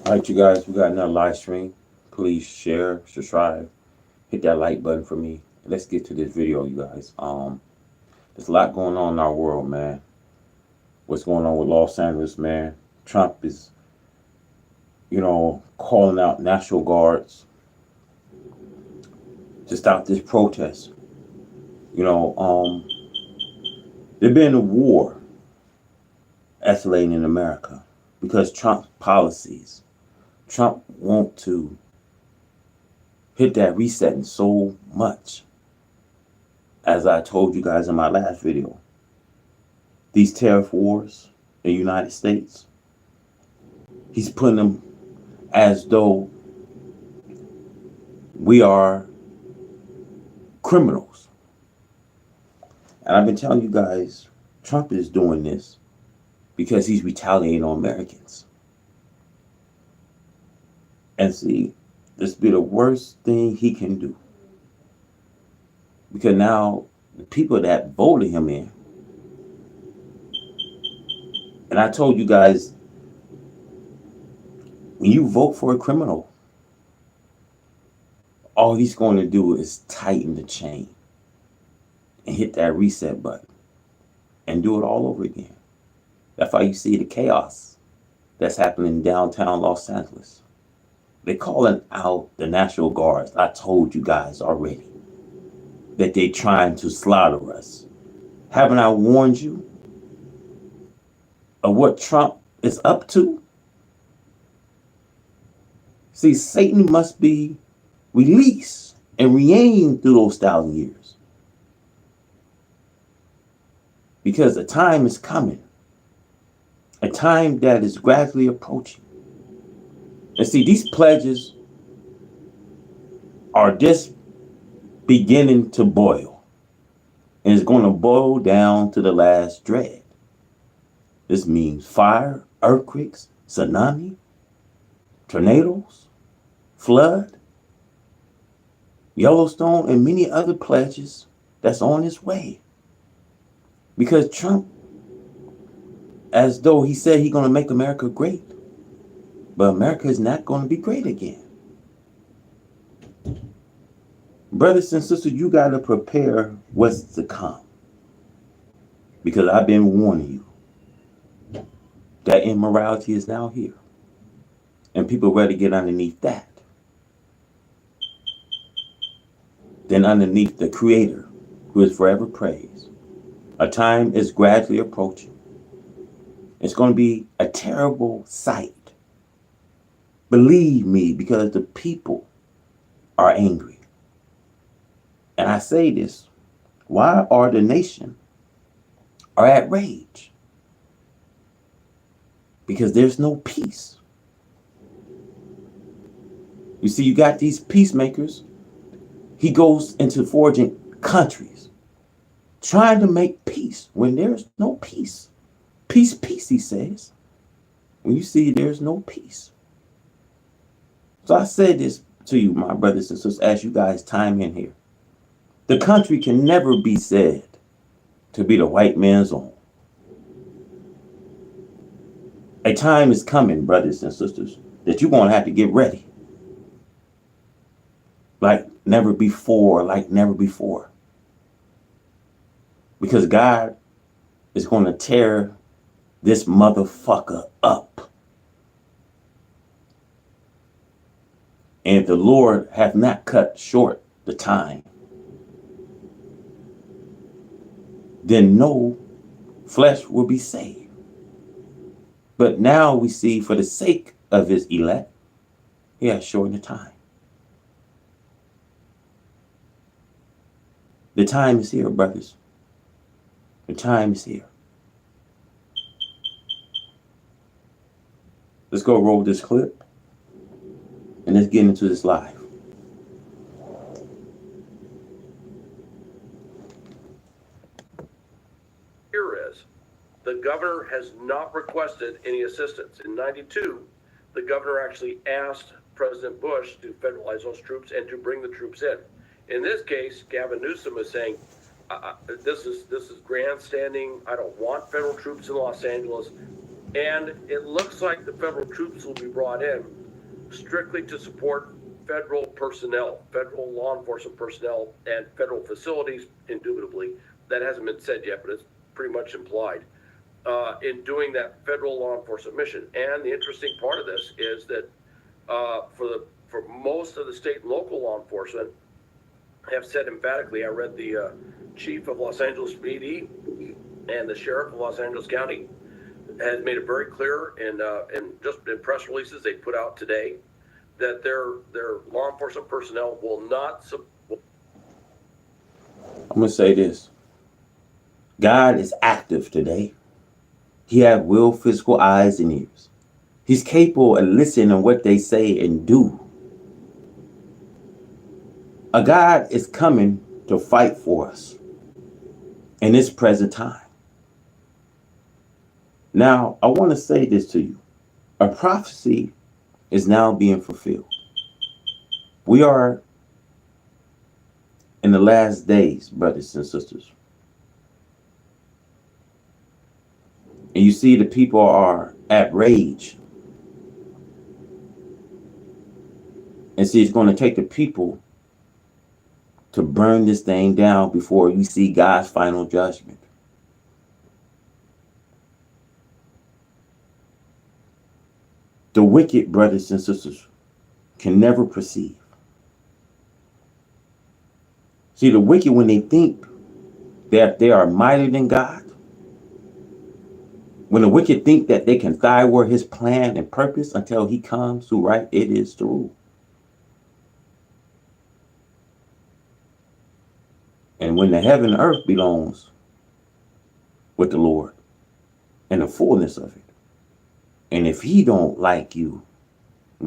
All right, you guys, we got another live stream. Please share, subscribe, hit that like button for me. Let's get to this video, you guys. There's a lot going on in our world, man. What's going on with Los Angeles, man? Trump is, calling out National Guards to stop this protest. You know, um, there's been a war escalating in America because Trump's policies. Trump want to hit that resetting so much. As I told you guys in my last video, these tariff wars in the United States, he's putting them as though we are criminals. And I've been telling you guys, Trump is doing this because he's retaliating on Americans. And see, this be the worst thing he can do. Because now the people that voted him in, and I told you guys, when you vote for a criminal, all he's going to do is tighten the chain and hit that reset button and do it all over again. That's why you see the chaos that's happening in downtown Los Angeles. They're calling out the National Guards. I told you guys already that they're trying to slaughter us. Haven't I warned you of what Trump is up to? See, Satan must be released and reigned through those 1,000 years. Because a time is coming, a time that is gradually approaching. And see, these pledges are just beginning to boil. And it's going to boil down to the last dread. This means fire, earthquakes, tsunami, tornadoes, flood, Yellowstone, and many other pledges that's on its way. Because Trump, as though he said he's going to make America great, but America is not going to be great again. Brothers and sisters, you got to prepare what's to come. Because I've been warning you that immorality is now here. And people rather get underneath that than underneath the Creator, who is forever praised. A time is gradually approaching. It's going to be a terrible sight. Believe me, because the people are angry. And I say this, why are the nation are at rage? Because there's no peace. You see, you got these peacemakers. He goes into foraging countries, trying to make peace when there's no peace. Peace, peace, he says. When you see there's no peace. So I said this to you, my brothers and sisters, as you guys time in here. The country can never be said to be the white man's own. A time is coming, brothers and sisters, that you're going to have to get ready. Like never before. Because God is going to tear this motherfucker up. And if the Lord hath not cut short the time, then no flesh will be saved. But now we see, for the sake of his elect, he has shortened the time. The time is here, brothers. The time is here. Let's go roll this clip and let's get into this live. Here is, the governor has not requested any assistance. In '92, the governor actually asked President Bush to federalize those troops and to bring the troops in. In this case, Gavin Newsom is saying, this is grandstanding. I don't want federal troops in Los Angeles. And it looks like the federal troops will be brought in strictly to support federal personnel, federal law enforcement personnel, and federal facilities, indubitably. That hasn't been said yet, but it's pretty much implied in doing that federal law enforcement mission. And the interesting part of this is that for most of the state and local law enforcement have said emphatically, I read the chief of Los Angeles PD and the sheriff of Los Angeles County has made it very clear in just in press releases they put out today that their law enforcement personnel will not. I'm going to say this. God is active today. He has real physical eyes and ears. He's capable of listening to what they say and do. A God is coming to fight for us in this present time. Now, I want to say this to you. A prophecy is now being fulfilled. We are in the last days, brothers and sisters. And you see the people are at rage. And see, it's going to take the people to burn this thing down before you see God's final judgment. The wicked, brothers and sisters, can never perceive. See, the wicked, when they think that they are mightier than God, when the wicked think that they can thwart his plan and purpose until he comes who right it is to rule. And when the heaven and earth belongs with the Lord and the fullness of it, and if he don't like you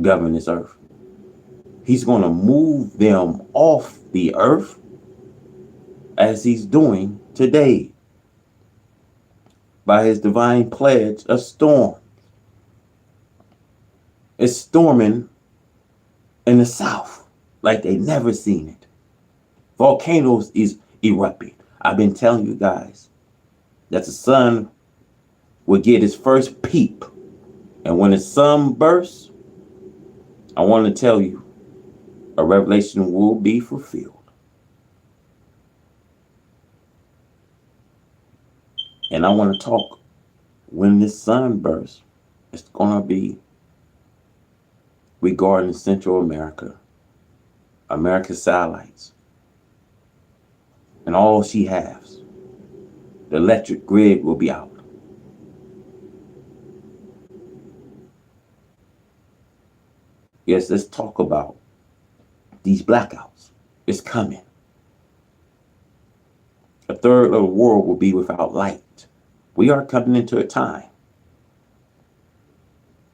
govern this earth, he's going to move them off the earth as he's doing today by his divine pledge of storm. It's storming in the south like they never seen it. Volcanoes is erupting. I've been telling you guys that the sun will get its first peep. And when the sun bursts, I want to tell you, a revelation will be fulfilled. And I want to talk when this sun bursts, it's going to be regarding Central America, America's satellites, and all she has. The electric grid will be out. Yes, let's talk about these blackouts. It's coming. A third of the world will be without light. We are coming into a time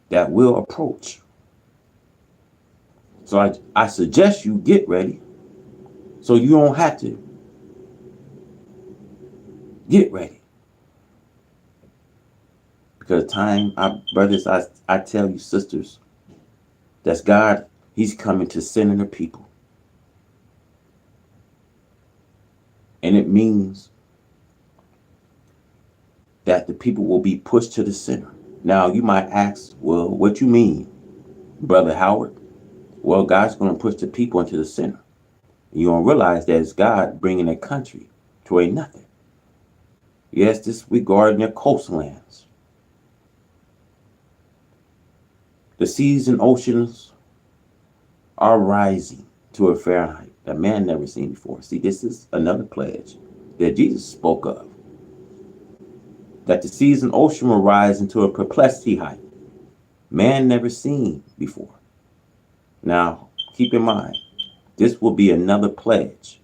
that will approach. So I suggest you get ready so you don't have to. Get ready. Because time, brothers, I tell you, sisters, that's God, he's coming to center the people. And it means that the people will be pushed to the center. Now, you might ask, well, what you mean, Brother Howard? Well, God's going to push the people into the center. You don't realize that it's God bringing a country to a nothing. Yes, this regarding their coastlands. The seas and oceans are rising to a Fahrenheit that man never seen before. See, this is another pledge that Jesus spoke of. That the seas and ocean will rise into a perplexity height man never seen before. Now, keep in mind, this will be another pledge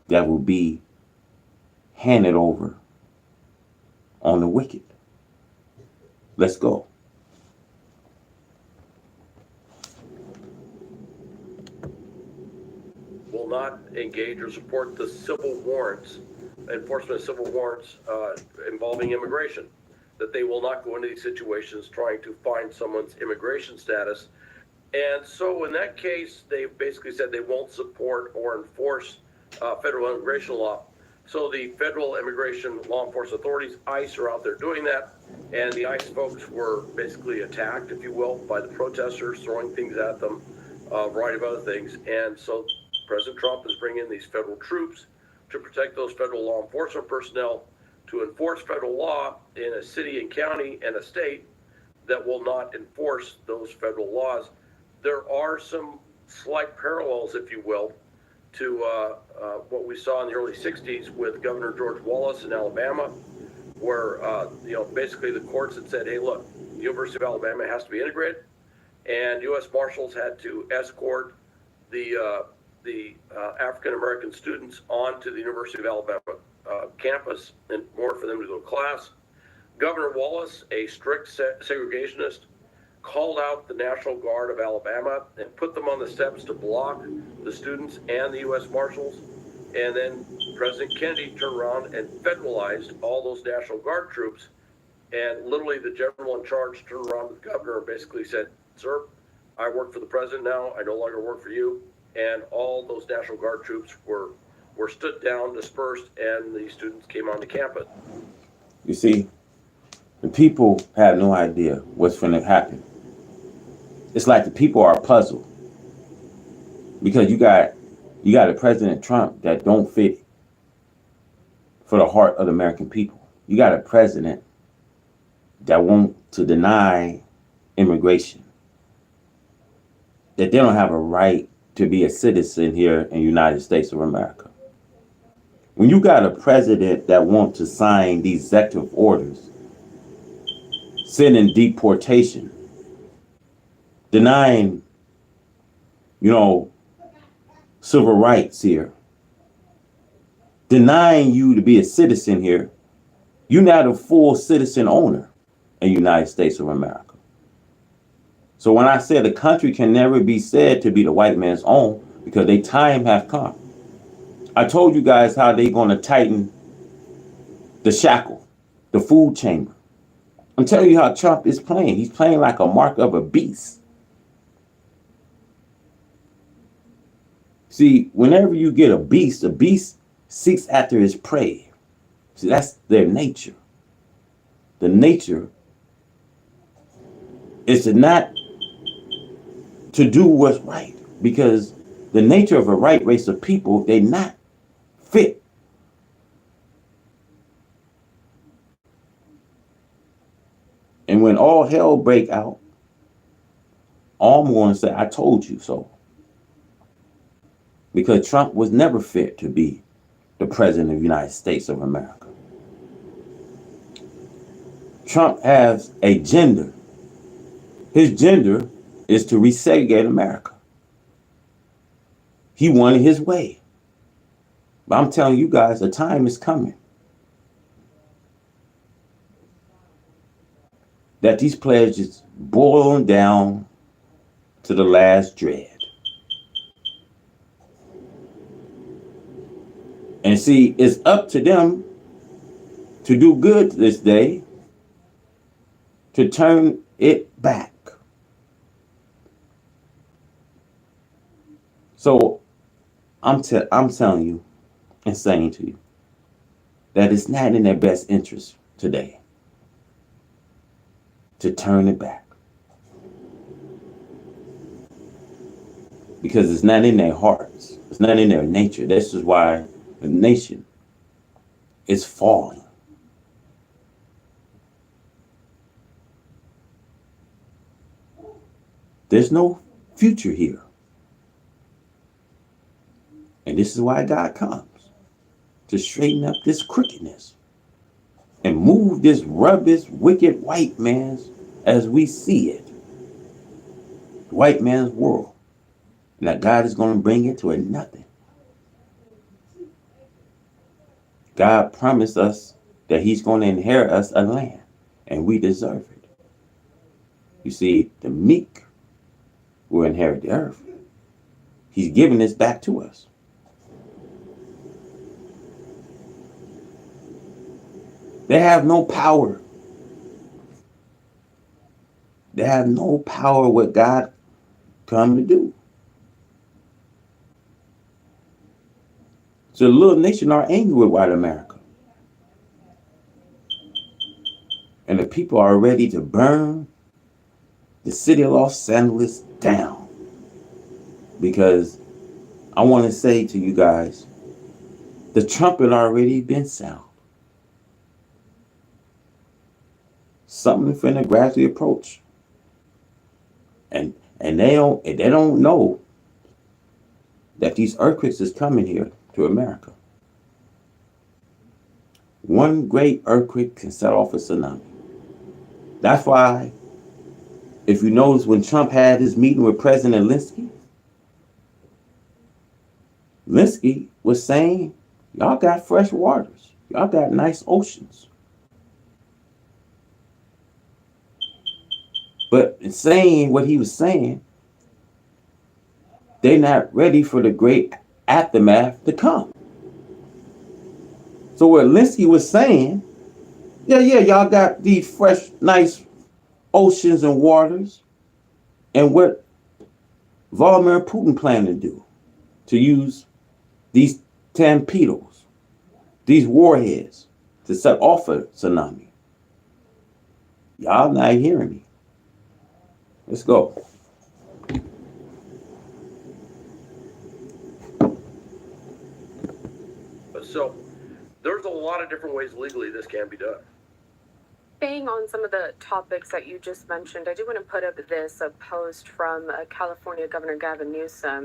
that will be handed over on the wicked. Let's go. Will not engage or support the civil warrants, enforcement of civil warrants involving immigration. That they will not go into these situations trying to find someone's immigration status. And so in that case, they basically said they won't support or enforce federal immigration law. So the federal immigration law enforcement authorities, ICE, are out there doing that. And the ICE folks were basically attacked, if you will, by the protesters, throwing things at them, a variety of other things. And so President Trump is bringing in these federal troops to protect those federal law enforcement personnel, to enforce federal law in a city and county and a state that will not enforce those federal laws. There are some slight parallels, if you will, to what we saw in the early 60s with Governor George Wallace in Alabama, where basically the courts had said, hey, look, the University of Alabama has to be integrated, and U.S. Marshals had to escort the African-American students onto the University of Alabama campus in order for them to go to class. Governor Wallace, a strict segregationist, called out the National Guard of Alabama and put them on the steps to block the students and the U.S. Marshals. And then President Kennedy turned around and federalized all those National Guard troops. And literally the general in charge turned around to the governor and basically said, sir, I work for the president now. I no longer work for you. And all those National Guard troops were stood down, dispersed, and the students came onto campus. You see, the people have no idea what's going to happen. It's like the people are puzzled because you got a President Trump that don't fit for the heart of the American people. You got a president that want to deny immigration, that they don't have a right to be a citizen here in the United States of America. When you got a president that wants to sign these executive orders, sending deportation, denying, civil rights here, denying you to be a citizen here, you're not a full citizen owner in the United States of America. So when I say the country can never be said to be the white man's own, because their time have come. I told you guys how they going to tighten the shackle, the food chamber. I'm telling you how Trump is playing. He's playing like a mark of a beast. See, whenever you get a beast seeks after his prey. See, that's their nature. The nature is to do what's right, because the nature of a right race of people, they not fit. And when all hell break out, all I'm going to say, I told you so. Because Trump was never fit to be the president of the United States of America. Trump has a gender. His gender is to resegregate America. He wanted his way. But I'm telling you guys, the time is coming that these pledges boil down to the last dread. And see, it's up to them to do good this day, to turn it back. So I'm telling you and saying to you that it's not in their best interest today to turn it back. Because it's not in their hearts. It's not in their nature. This is why the nation is falling. There's no future here. And this is why God comes, to straighten up this crookedness and move this rubbish, wicked white man's, as we see it, white man's world. And that God is going to bring it to a nothing. God promised us that he's going to inherit us a land, and we deserve it. You see, the meek will inherit the earth. He's giving this back to us. They have no power. They have no power what God come to do. So the little nation are angry with white America. And the people are ready to burn the city of Los Angeles down. Because I want to say to you guys, the trumpet already been sounded. Something finna gradually approach. And they don't know that these earthquakes is coming here to America. One great earthquake can set off a tsunami. That's why, if you notice, when Trump had his meeting with President Linsky was saying, y'all got fresh waters. Y'all got nice oceans. But in saying what he was saying, they're not ready for the great aftermath to come. So what Linsky was saying, yeah, y'all got these fresh, nice oceans and waters. And what Vladimir Putin planned to do, to use these torpedoes, these warheads, to set off a tsunami. Y'all not hearing me. Let's go. So there's a lot of different ways legally this can be done. Staying on some of the topics that you just mentioned, I do want to put up a post from California Governor Gavin Newsom.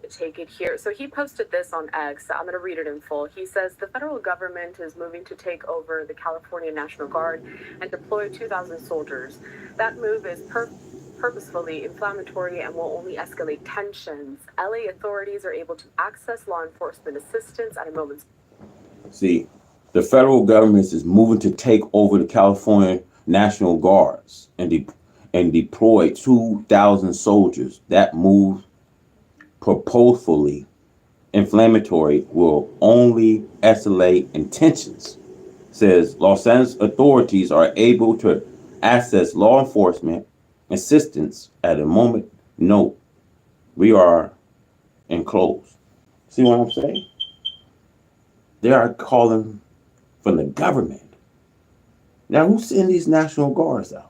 Take it here. So he posted this on X. I'm going to read it in full. He says the federal government is moving to take over the California National Guard and deploy 2,000 soldiers. That move is purposefully inflammatory and will only escalate tensions. LA authorities are able to access law enforcement assistance at a moment's. See, the federal government is moving to take over the California National Guards and deploy 2,000 soldiers. That move, purposefully inflammatory, will only escalate in tensions. Says Los Angeles authorities are able to access law enforcement assistance at a moment. Note, we are enclosed. See what I'm saying? They are calling from the government. Now, who's sending these National Guards out?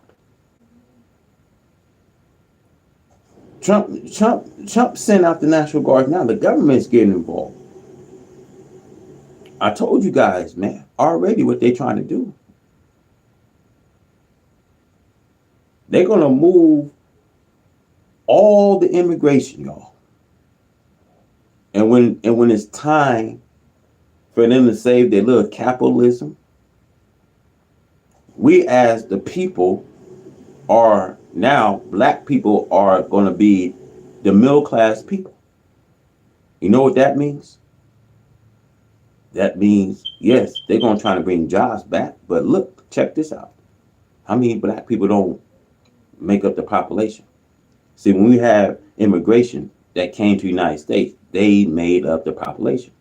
Trump sent out the National Guard. Now the government's getting involved. I told you guys, man, already what they're trying to do. They're gonna move all the immigration, y'all. And when it's time for them to save their little capitalism, we as the people are now, black people are going to be the middle class people. You know what that means? That means, yes, they're going to try to bring jobs back. But look, check this out. How many black people don't make up the population? See, when we have immigration that came to the United States, they made up the population.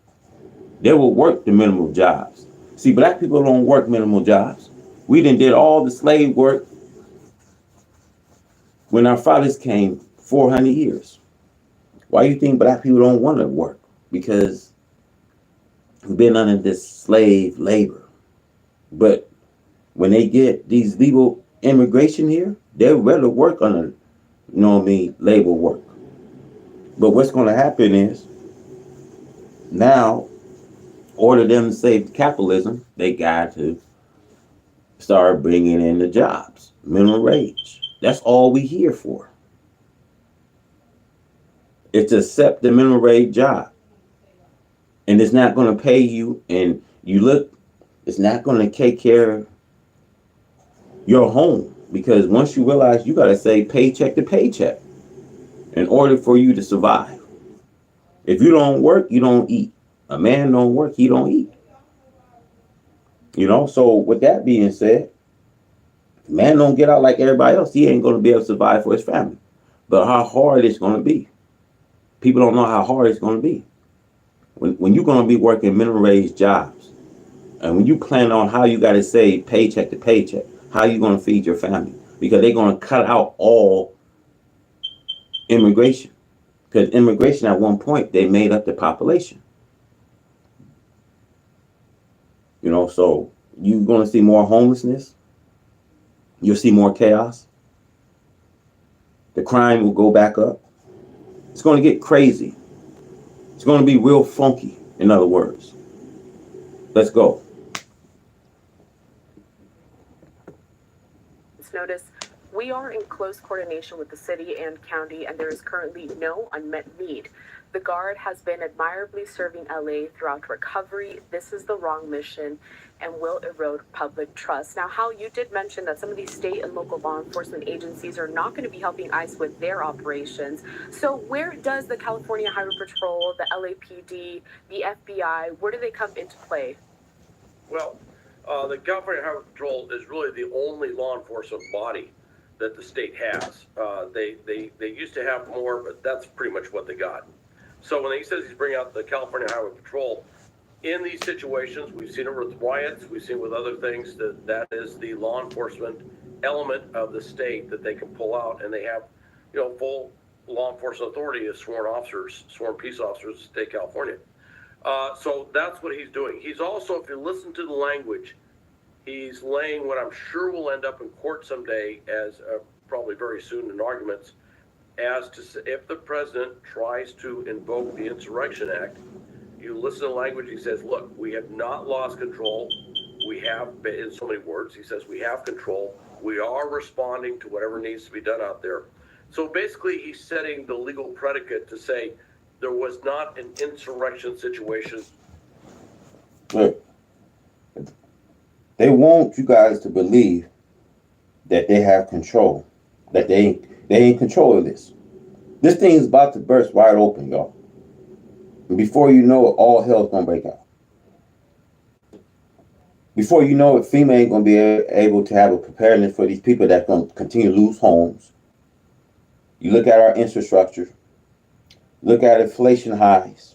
They will work the minimum jobs. See, black people don't work minimal jobs. We did all the slave work when our fathers came 400 years. Why do you think black people don't want to work? Because we've been under this slave labor. But when they get these legal immigration here, they'll rather work on labor work. But what's going to happen is, now, in order them to save capitalism, they got to start bringing in the jobs, minimum wage. That's all we here for. It's to accept the minimum wage job. And it's not going to pay you, and it's not going to take care of your home. Because once you realize you got to say paycheck to paycheck in order for you to survive. If you don't work, you don't eat. A man don't work, he don't eat. So with that being said, man don't get out like everybody else, he ain't going to be able to survive for his family. But how hard it's going to be. People don't know how hard it's going to be. When you're going to be working minimum wage jobs, and when you plan on how you got to save paycheck to paycheck, how you going to feed your family? Because they're going to cut out all immigration. Because immigration at one point, they made up the population. So you're going to see more homelessness. You'll see more chaos. The crime will go back up. It's going to get crazy. It's going to be real funky, in other words. Let's go. Notice we are in close coordination with the city and county, and there is currently no unmet need. The Guard has been admirably serving LA throughout recovery. This is the wrong mission and will erode public trust. Now, Hal, you did mention that some of these state and local law enforcement agencies are not going to be helping ICE with their operations. So where does the California Highway Patrol, the LAPD, the FBI, where do they come into play? Well, the California Highway Patrol is really the only law enforcement body that the state has. They used to have more, but that's pretty much what they got. So when he says he's bringing out the California Highway Patrol, in these situations, we've seen it with riots, we've seen it with other things, that is the law enforcement element of the state that they can pull out, and they have, full law enforcement authority as sworn officers, sworn peace officers of the state of California. So that's what he's doing. He's also, if you listen to the language, he's laying what I'm sure will end up in court someday as probably very soon in arguments, as to if the president tries to invoke the Insurrection Act, you listen to the language, he says, look, we have not lost control. We have, in so many words, he says we have control. We are responding to whatever needs to be done out there. So basically he's setting the legal predicate to say there was not an insurrection situation. Look, they want you guys to believe that they have control, that they in control of this. This thing is about to burst wide open, y'all. And before you know it, all hell's gonna break out. Before you know it, FEMA ain't gonna be able to have a preparedness for these people that's gonna continue to lose homes. You look at our infrastructure, look at inflation highs,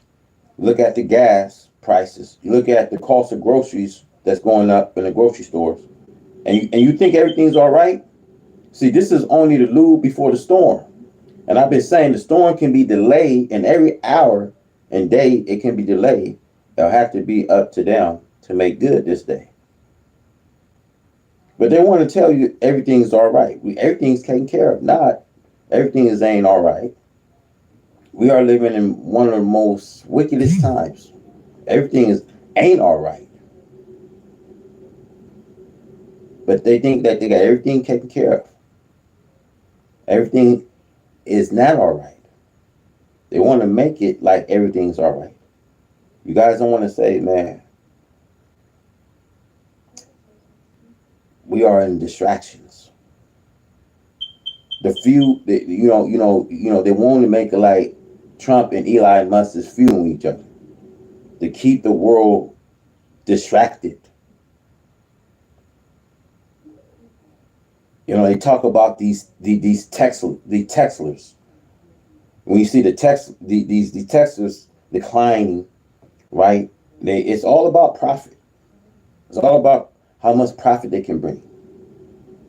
look at the gas prices, you look at the cost of groceries that's going up in the grocery stores, and you think everything's all right? See, this is only the lube before the storm. And I've been saying the storm can be delayed, and every hour and day it can be delayed. It'll have to be up to them to make good this day. But they want to tell you everything's all right. Everything's taken care of. Not everything ain't all right. We are living in one of the most wickedest times. Everything ain't all right. But they think that they got everything taken care of. Everything is not all right. They want to make it like everything's all right. You guys don't want to say, man, we are in distractions. The few, they want to make it like Trump and Elon Musk is fueling each other to keep the world distracted. They talk about these Teslers. When you see these Teslers declining, right? It's all about profit. It's all about how much profit they can bring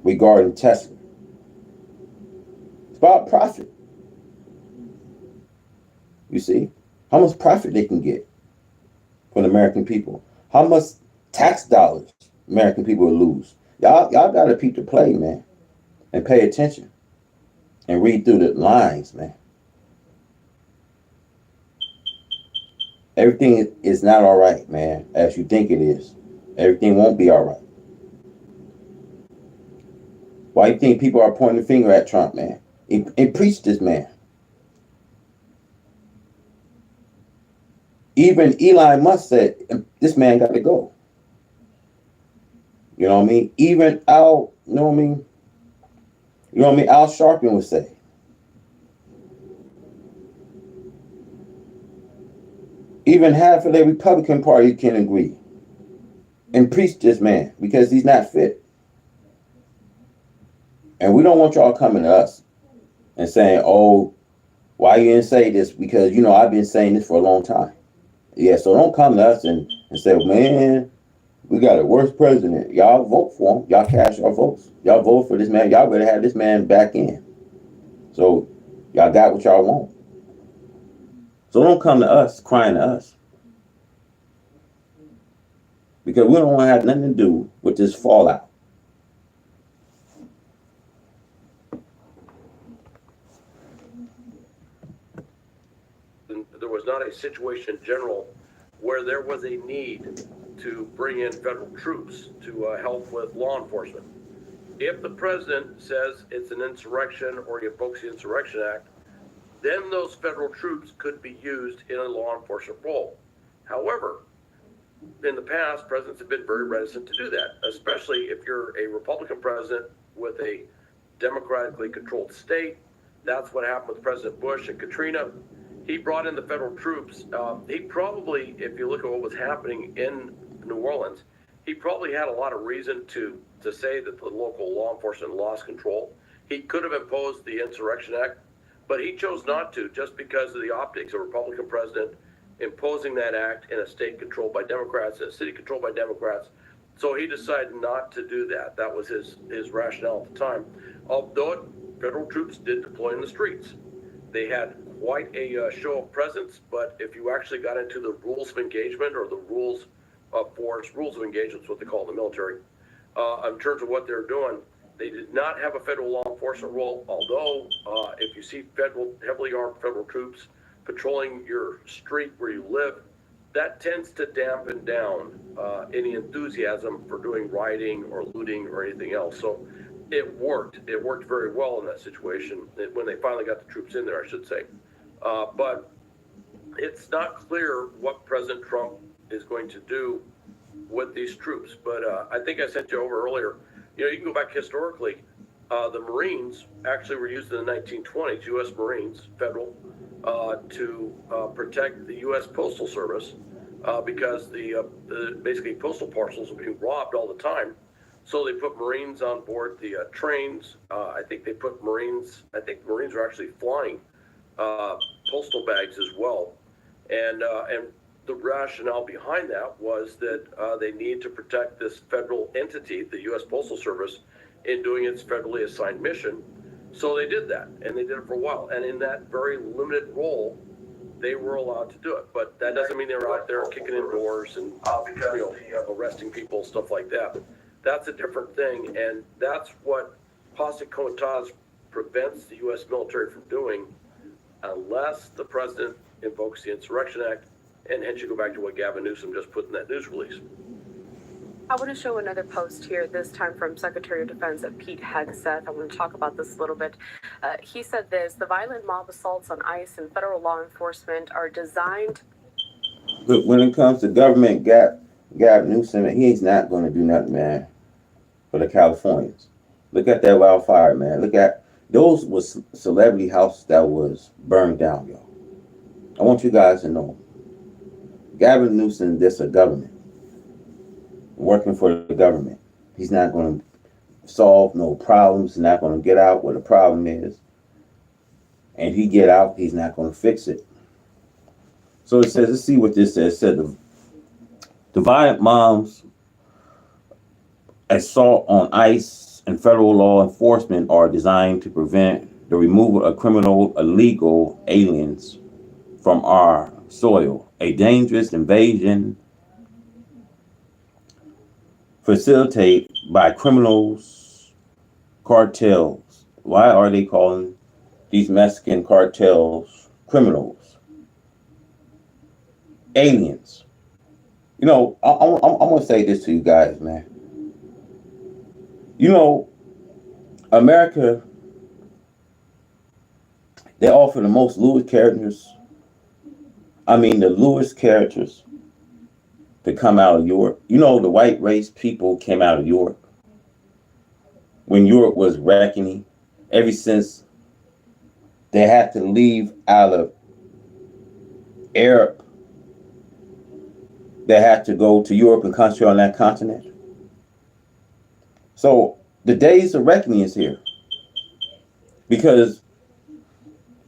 regarding Tesla. It's about profit. You see? How much profit they can get from the American people. How much tax dollars American people will lose. Y'all got to peep the play, man. And pay attention. And read through the lines, man. Everything is not all right, man, as you think it is. Everything won't be all right. Why do you think people are pointing the finger at Trump, man? Impeach this man. Even Elon Musk said, this man got to go. You know what I mean? Even Al, Al Sharpton would say. Even half of the Republican Party can agree. Impeach this man because he's not fit. And we don't want y'all coming to us and saying, oh, why you didn't say this? Because, I've been saying this for a long time. Yeah, so don't come to us and say, man, we got a worse president. Y'all vote for him. Y'all cast your votes. Y'all vote for this man. Y'all better have this man back in. So y'all got what y'all want. So don't come to us crying to us. because we don't want to have nothing to do with this fallout. And there was not a situation in general where there was a need to bring in federal troops to help with law enforcement. If the president says it's an insurrection or he invokes the Insurrection Act, then those federal troops could be used in a law enforcement role. However, in the past, presidents have been very reticent to do that, especially if you're a Republican president with a democratically controlled state. That's what happened with President Bush and Katrina. He brought in the federal troops. He probably, if you look at what was happening in New Orleans, he probably had a lot of reason to say that the local law enforcement lost control. He could have imposed the Insurrection Act, but he chose not to, just because of the optics. A Republican president imposing that act in a state controlled by Democrats, in a city controlled by Democrats. So he decided not to do that. That was his rationale at the time. Although federal troops did deploy in the streets. They had quite a show of presence, but if you actually got into the rules of engagement, or the rules of force, rules of engagement is what they call it in the military, in terms of what they're doing, they did not have a federal law enforcement role, although if you see heavily armed federal troops patrolling your street where you live, that tends to dampen down any enthusiasm for doing rioting or looting or anything else. So it worked. It worked very well in that situation, when they finally got the troops in there, I should say. But it's not clear what President Trump is going to do with these troops. But I think I sent you over earlier. You know, you can go back historically. The Marines actually were used in the 1920s, U.S. Marines, federal, to protect the U.S. Postal Service because the basically postal parcels were being robbed all the time. So they put Marines on board the trains. I think Marines were actually flying postal bags as well. And the rationale behind that was that they need to protect this federal entity, the U.S. Postal Service, in doing its federally assigned mission. So they did that, and they did it for a while. And in that very limited role, they were allowed to do it. But that doesn't mean they were out there kicking in doors and arresting people, stuff like that. That's a different thing, and that's what Posse Comitatus prevents the U.S. military from doing, unless the president invokes the Insurrection Act. And hence you go back to what Gavin Newsom just put in that news release. I want to show another post here, this time from Secretary of Defense Pete Hegseth. I want to talk about this a little bit. He said this: the violent mob assaults on ICE and federal law enforcement are designed. But when it comes to government, Gavin Newsom, he's not going to do nothing, man, for the Californians. Look at that wildfire, man. Look at those was celebrity houses that was burned down, y'all. I want you guys to know, Gavin Newsom, this a government, working for the government. He's not going to solve no problems. He's not going to get out where the problem is. And if he get out, he's not going to fix it. So it says, let's see what this says. It said the violent mobs assault on ICE and federal law enforcement are designed to prevent the removal of criminal illegal aliens from our soil. A dangerous invasion facilitated by criminals, cartels. Why are they calling these Mexican cartels criminals? Aliens. You know, I'm going to say this to you guys, man. You know, America, they offer the most Lewis characters. I mean, the Lewis characters to come out of Europe. You know, the white race people came out of Europe. When Europe was reckoning, ever since they had to leave out of Europe, they had to go to Europe and concentrate on that continent. So the days of reckoning is here, because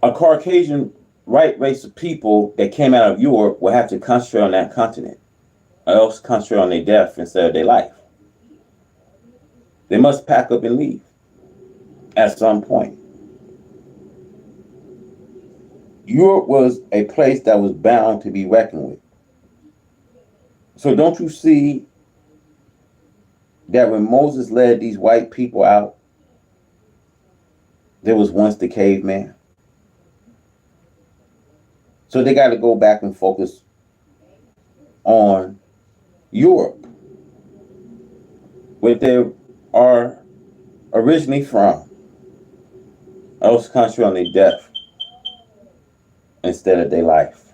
a Caucasian white race of people that came out of Europe will have to concentrate on that continent, or else concentrate on their death instead of their life. They must pack up and leave at some point. Europe was a place that was bound to be reckoned with. So don't you see that when Moses led these white people out, there was once the caveman. So they got to go back and focus on Europe, where they are originally from. Those country on their death instead of their life.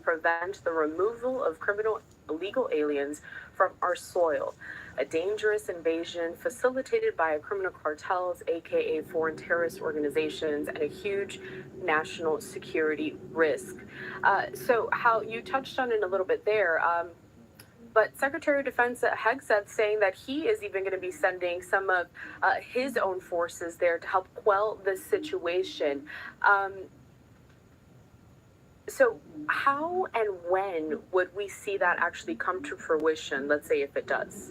Prevent the removal of criminal illegal aliens from our soil, a dangerous invasion facilitated by criminal cartels, aka foreign terrorist organizations, and a huge national security risk. So how you touched on it a little bit there, but Secretary of Defense Hegseth saying that he is even going to be sending some of his own forces there to help quell this situation. So how and when would we see that actually come to fruition, let's say if it does?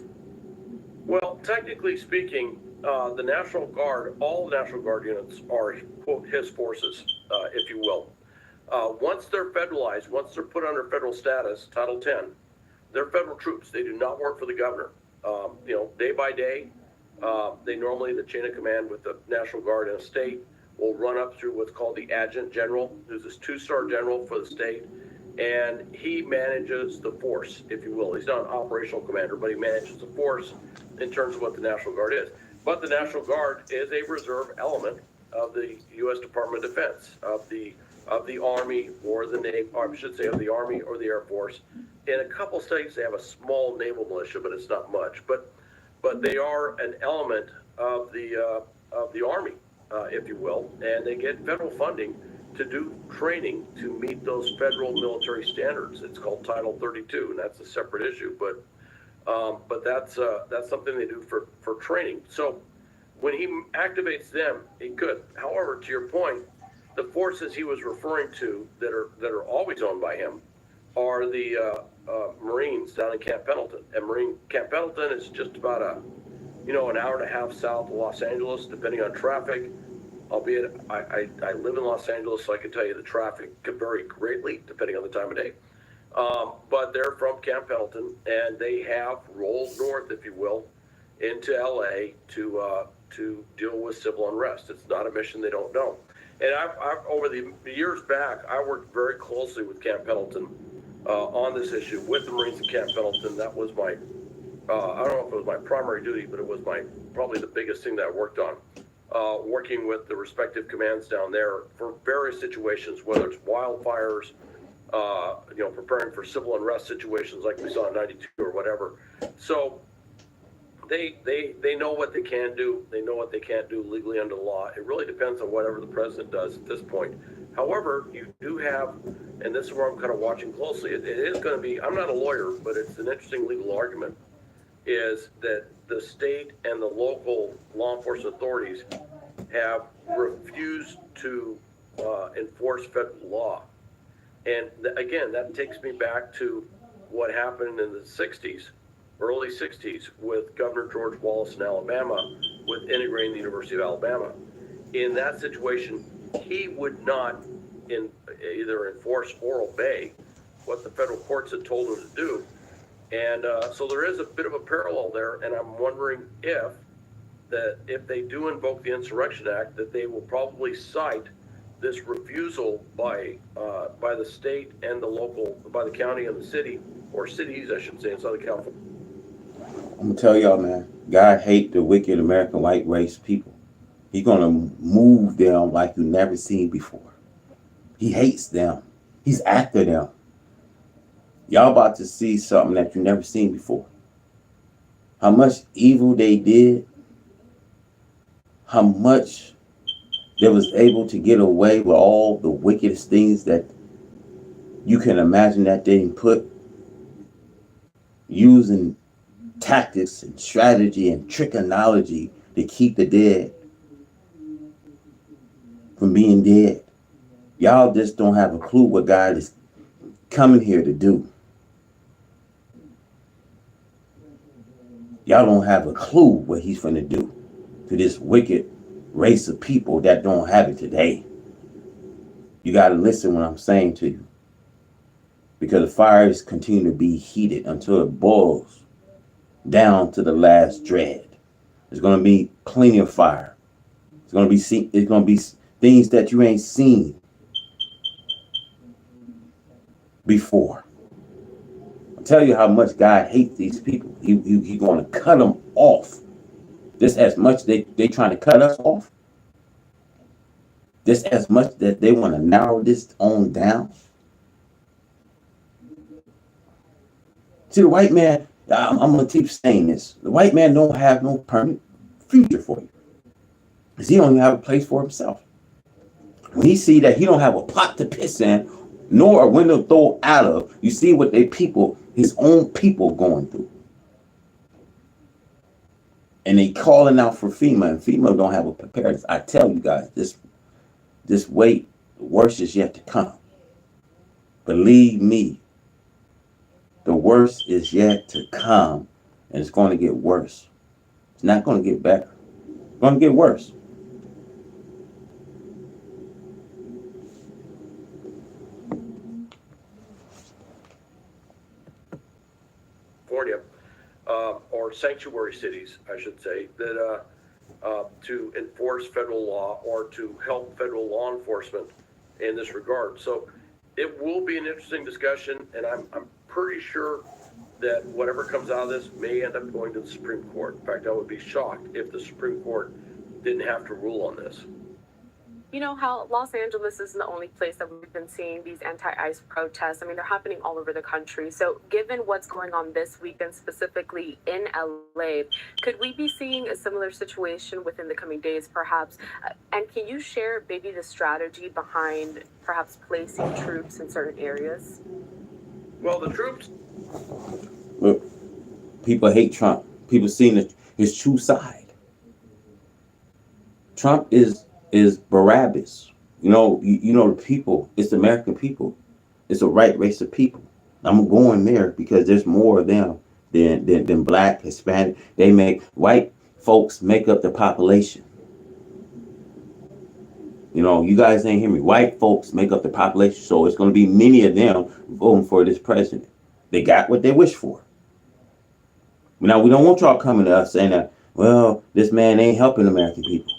Well, technically speaking, the National Guard, all the National Guard units are, quote, his forces, if you will. Once they're federalized, once they're put under federal status, Title 10, they're federal troops. They do not work for the governor. Day by day, they normally, the chain of command with the National Guard in a state will run up through what's called the adjutant general, who's this 2-star general for the state, and he manages the force, if you will. He's not an operational commander, but he manages the force in terms of what the National Guard is. But the National Guard is a reserve element of the U.S. Department of Defense, of the Army or the Navy, or I should say of the Army or the Air Force. In a couple states, they have a small naval militia, but it's not much. But they are an element of the Army, if you will, and they get federal funding to do training to meet those federal military standards. It's called Title 32, and that's a separate issue. But that's something they do for training. So when he activates them, he could. However, to your point, the forces he was referring to that are always owned by him are the Marines down in Camp Pendleton. And Camp Pendleton is just about an hour and a half south of Los Angeles, depending on traffic. Albeit, I live in Los Angeles, so I can tell you the traffic could vary greatly depending on the time of day. But they're from Camp Pendleton, and they have rolled north, if you will, into LA to deal with civil unrest. It's not a mission they don't know. And I've over the years back, I worked very closely with Camp Pendleton on this issue with the Marines in Camp Pendleton. That was my, I don't know if it was my primary duty, but it was probably the biggest thing that I worked on. Working with the respective commands down there for various situations, whether it's wildfires, preparing for civil unrest situations like we saw in '92 or whatever. So they know what they can do. They know what they can't do legally under the law. It really depends on whatever the president does at this point. However, you do have, and this is where I'm kind of watching closely, it is going to be, I'm not a lawyer, but it's an interesting legal argument, is that the state and the local law enforcement authorities have refused to enforce federal law. And again, that takes me back to what happened in the 60s, early 60s, with Governor George Wallace in Alabama, with integrating the University of Alabama. In that situation, he would not either enforce or obey what the federal courts had told him to do. And so there is a bit of a parallel there, and I'm wondering if they do invoke the Insurrection Act, that they will probably cite this refusal by the state and the local, by the county and the city, or cities, I should say, in Southern California. I'm gonna tell y'all, man, God hate the wicked American white race people. He's gonna move them like you never seen before. He hates them. He's after them. Y'all about to see something that you never seen before. How much evil they did, how much they was able to get away with all the wickedest things that you can imagine that they put, using tactics and strategy and trickology to keep the dead from being dead. Y'all just don't have a clue what God is coming here to do. Y'all don't have a clue what he's going to do to this wicked race of people that don't have it today. You got to listen when I'm saying to you. because the fires continue to be heated until it boils down to the last dread. There's going to be plenty of fire. It's going to be things that you ain't seen before. I'll tell you how much God hates these people. He going to cut them off. This as much they trying to cut us off. This as much that they want to narrow this on down. See, the white man, I'm going to keep saying this. The white man don't have no permanent future for you. Because he don't even have a place for himself. When he see that he don't have a pot to piss in, nor a window to throw out of, you see what his own people going through. And they calling out for FEMA, and FEMA don't have a preparedness. I tell you guys, this wait, the worst is yet to come. Believe me, the worst is yet to come, and it's going to get worse. It's not going to get better. It's going to get worse. California, or sanctuary cities, I should say, that to enforce federal law or to help federal law enforcement in this regard. So it will be an interesting discussion, and I'm pretty sure that whatever comes out of this may end up going to the Supreme Court. In fact, I would be shocked if the Supreme Court didn't have to rule on this. You know how Los Angeles isn't the only place that we've been seeing these anti-ICE protests. I mean, they're happening all over the country. So given what's going on this weekend, specifically in LA, could we be seeing a similar situation within the coming days, perhaps? And can you share maybe the strategy behind perhaps placing troops in certain areas? Well, the troops... Look, people hate Trump. People seeing his true side. Trump is Barabbas. You know the people. It's the American people. It's a right race of people. I'm going there because there's more of them than black, Hispanic. White folks make up the population. You know, you guys ain't hear me. White folks make up the population, so it's going to be many of them voting for this president. They got what they wish for. Now, we don't want y'all coming to us saying that, well, this man ain't helping American people.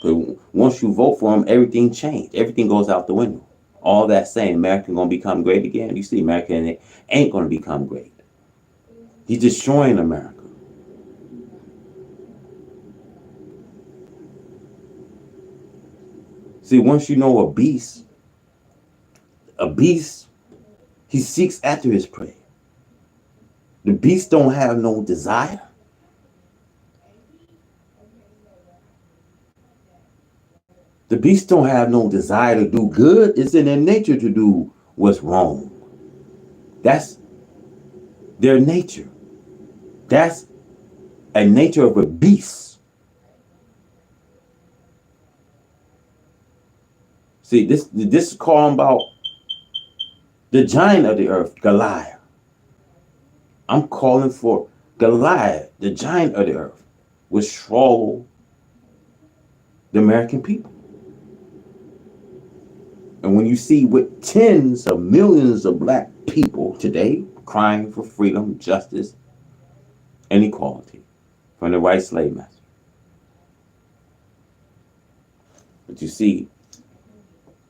But once you vote for him, everything changed. Everything goes out the window. All that saying America going to become great again. You see, America ain't going to become great. He's destroying America. See, once you know a beast, he seeks after his prey. The beast don't have no desire. The beasts don't have no desire to do good. It's in their nature to do what's wrong. That's their nature. That's a nature of a beast. See, this is calling about the giant of the earth, Goliath. I'm calling for Goliath, the giant of the earth, which struggle the American people. And when you see with tens of millions of black people today crying for freedom, justice, and equality from the white slave master. But you see,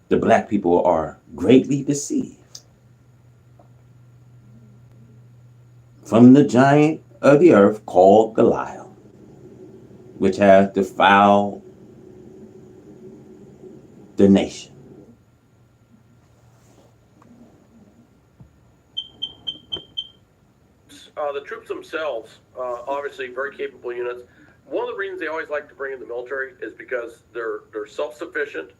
the black people are greatly deceived. From the giant of the earth called Goliath, which has defiled the nation. The troops themselves, obviously very capable units. One of the reasons they always like to bring in the military is because they're self-sufficient.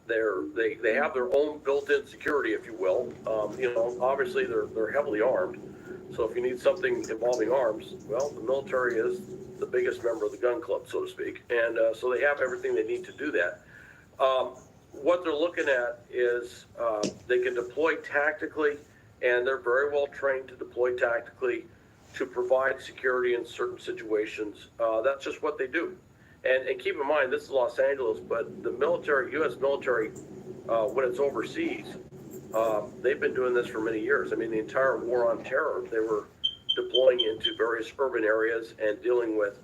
They have their own built-in security, if you will. Obviously they're heavily armed. So if you need something involving arms, well, the military is the biggest member of the gun club, so to speak. And so they have everything they need to do that. What they're looking at is they can deploy tactically, and they're very well trained to deploy tactically to provide security in certain situations. That's just what they do. And keep in mind, this is Los Angeles, but the military, U.S. military, when it's overseas, They've been doing this for many years. I mean, the entire war on terror, they were deploying into various urban areas and dealing with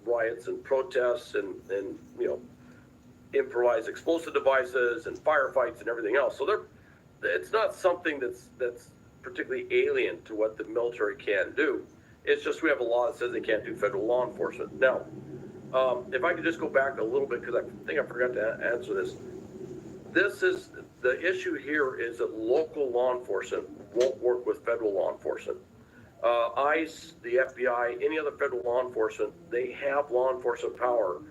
riots and protests and improvised explosive devices and firefights and everything else. So it's not something that's particularly alien to what the military can do. It's just we have a law that says they can't do federal law enforcement. Now, if I could just go back a little bit, because I think I forgot to answer this. The issue here is that local law enforcement won't work with federal law enforcement. ICE, the FBI, any other federal law enforcement, they have law enforcement power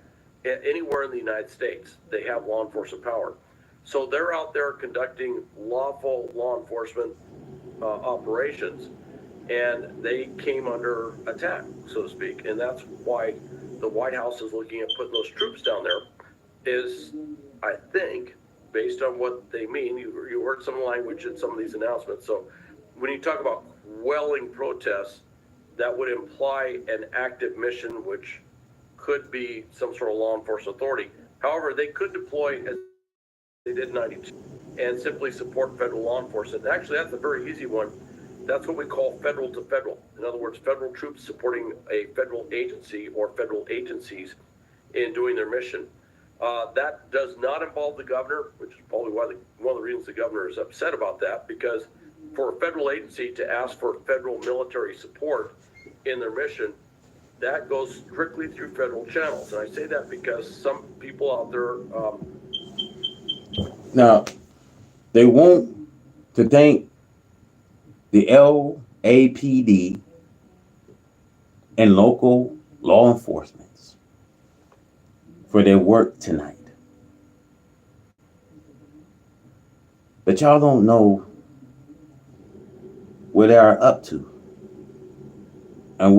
anywhere in the United States. They have law enforcement power. So they're out there conducting lawful law enforcement operations, and they came under attack, so to speak. And that's why the White House is looking at putting those troops down there, is, I think, based on what they mean. You heard some language in some of these announcements. So when you talk about quelling protests, that would imply an active mission, which could be some sort of law enforcement authority. However, they could deploy, as they did in 92, and simply support federal law enforcement. Actually, that's a very easy one. That's what we call federal to federal. In other words, federal troops supporting a federal agency or federal agencies in doing their mission. That does not involve the governor, which is probably one of the reasons the governor is upset about that, because for a federal agency to ask for federal military support in their mission, that goes strictly through federal channels. And I say that because some people out there... Now, they want to thank the LAPD and local law enforcement for their work tonight. But y'all don't know what they are up to. And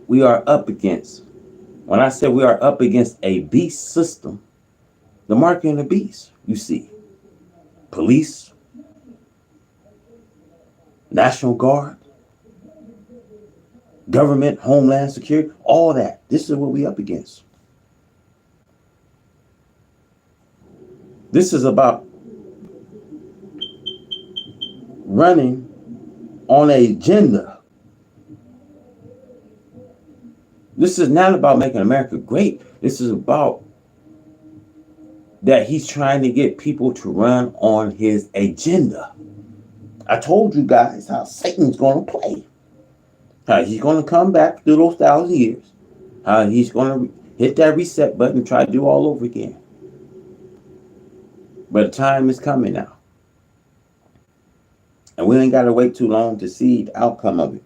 we are up against, when I say we are up against a beast system, the mark of the beast, you see. Police, National Guard, government, Homeland Security, all that. This is what we up against. This is about running on an agenda. This is not about making America great. This is about that he's trying to get people to run on his agenda. I told you guys how Satan's going to play. How he's going to come back through those 1,000 years. How he's going to hit that reset button and try to do all over again. But the time is coming now. And we ain't got to wait too long to see the outcome of it.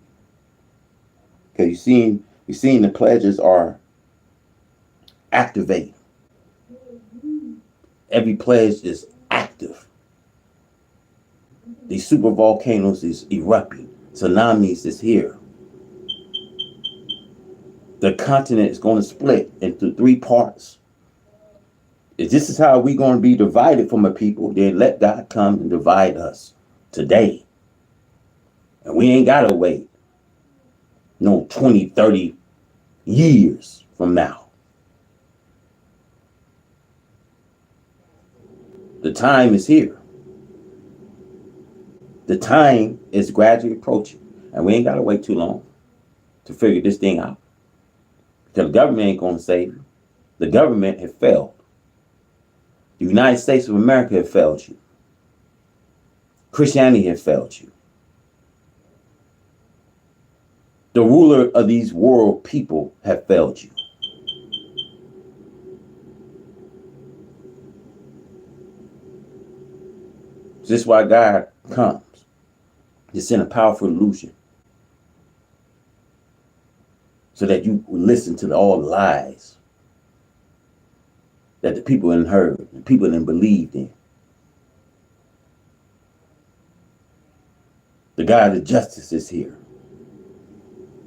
Because you've seen the pledges are activating. Every pledge is active. These super volcanoes is erupting. Tsunamis is here. The continent is going to split into 3 parts. If this is how we're going to be divided from a people, then let God come and divide us today. And we ain't got to wait 20, 30 years from now. The time is here. The time is gradually approaching. And we ain't got to wait too long to figure this thing out. Because the government ain't going to save you. The government has failed. The United States of America has failed you. Christianity has failed you. The ruler of these world people have failed you. This is why God comes to send a powerful illusion, so that you listen to all the lies that the people had heard, the people had believed in. The God of justice is here.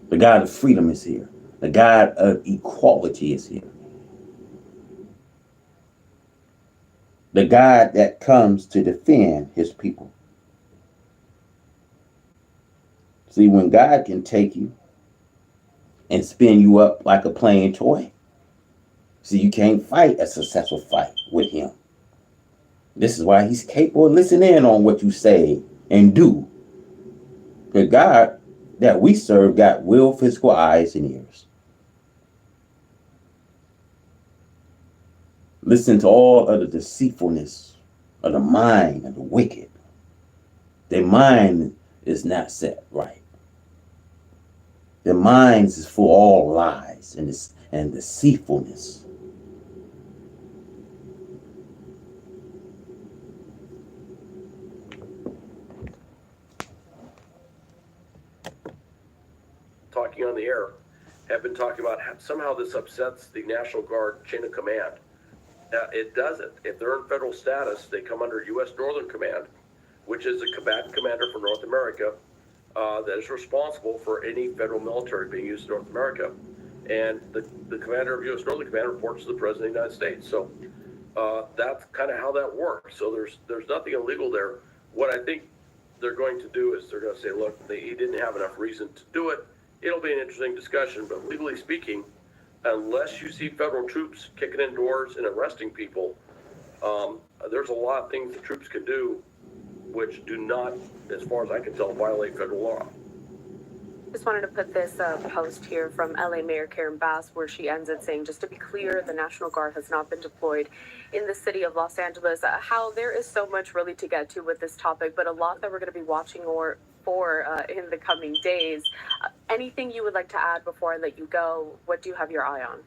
The God of freedom is here. The God of equality is here. The God that comes to defend his people. See, when God can take you and spin you up like a playing toy, see, you can't fight a successful fight with him. This is why he's capable of listening in on what you say and do. The God that we serve got real physical eyes and ears. Listen to all of the deceitfulness of the mind of the wicked. Their mind is not set right. Their minds is full of all lies and deceitfulness. Talking on the air, have been talking about how somehow this upsets the National Guard chain of command. It doesn't. If they're in federal status, they come under U.S. Northern Command, which is the combatant commander for North America that is responsible for any federal military being used in North America. And the commander of U.S. Northern Command reports to the President of the United States. So that's kind of how that works. So there's nothing illegal there. What I think they're going to do is they're going to say, look, he didn't have enough reason to do it. It'll be an interesting discussion, but legally speaking, unless you see federal troops kicking in doors and arresting people, there's a lot of things the troops can do which do not, as far as I can tell, violate federal law. Just wanted to put this post here from LA Mayor Karen Bass, where she ends it saying, just to be clear, the National Guard has not been deployed in the city of Los Angeles. How there is so much really to get to with this topic, but a lot that we're going to be watching for in the coming days. Anything you would like to add before I let you go? What do you have your eye on?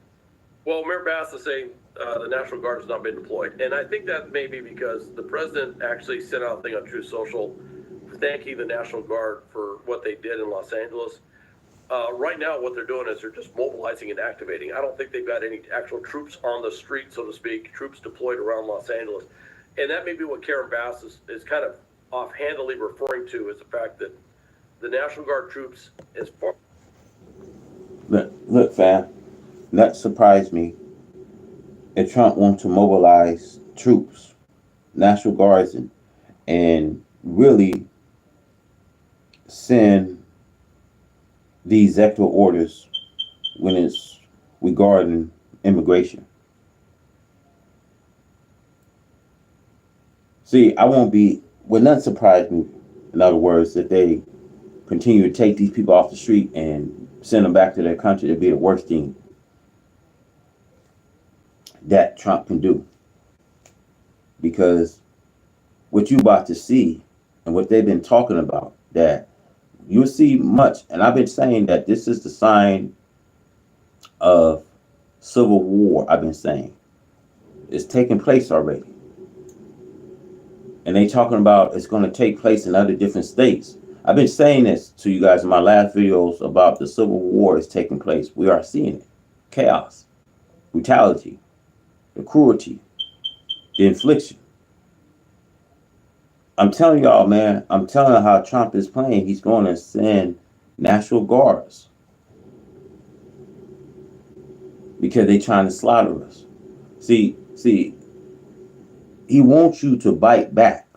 Well, Mayor Bass is saying the National Guard has not been deployed. And I think that may be because the president actually sent out a thing on Truth Social thanking the National Guard for what they did in Los Angeles. Right now, what they're doing is they're just mobilizing and activating. I don't think they've got any actual troops on the street, so to speak, troops deployed around Los Angeles. And that may be what Karen Bass is kind of offhandedly referring to, is the fact that the National Guard troops, as far... Look, fam, that surprised me. If Trump wants to mobilize troops, National Guards, and really send the executive orders when it's regarding immigration. See, would not surprise me, in other words, if they continue to take these people off the street and send them back to their country. It'd be the worst thing that Trump can do. Because what you about to see and what they've been talking about, that you'll see much, and I've been saying that this is the sign of civil war. I've been saying it's taking place already. And they talking about it's going to take place in other different states. I've been saying this to you guys in my last videos about the civil war is taking place. We are seeing it. Chaos, brutality, the cruelty, the infliction. I'm telling y'all, man, I'm telling you how Trump is playing. He's going to send National Guards because they're trying to slaughter us. See, he wants you to bite back.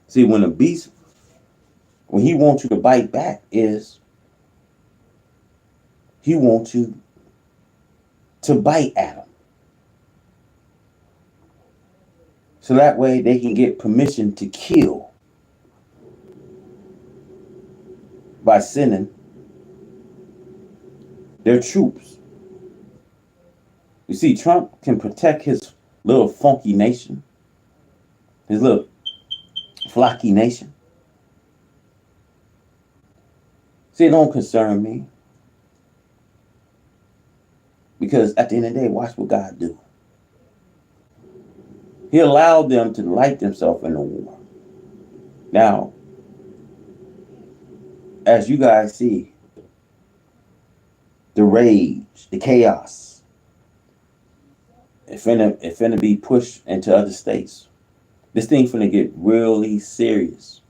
See, when he wants you to bite back is he wants you to bite at him. So that way they can get permission to kill by sending their troops. You see, Trump can protect his little funky nation, his little flocky nation. See, it don't concern me. Because at the end of the day, watch what God do. He allowed them to light themselves in the war. Now, as you guys see, the rage, the chaos, it's finna be pushed into other states. This thing finna get really serious.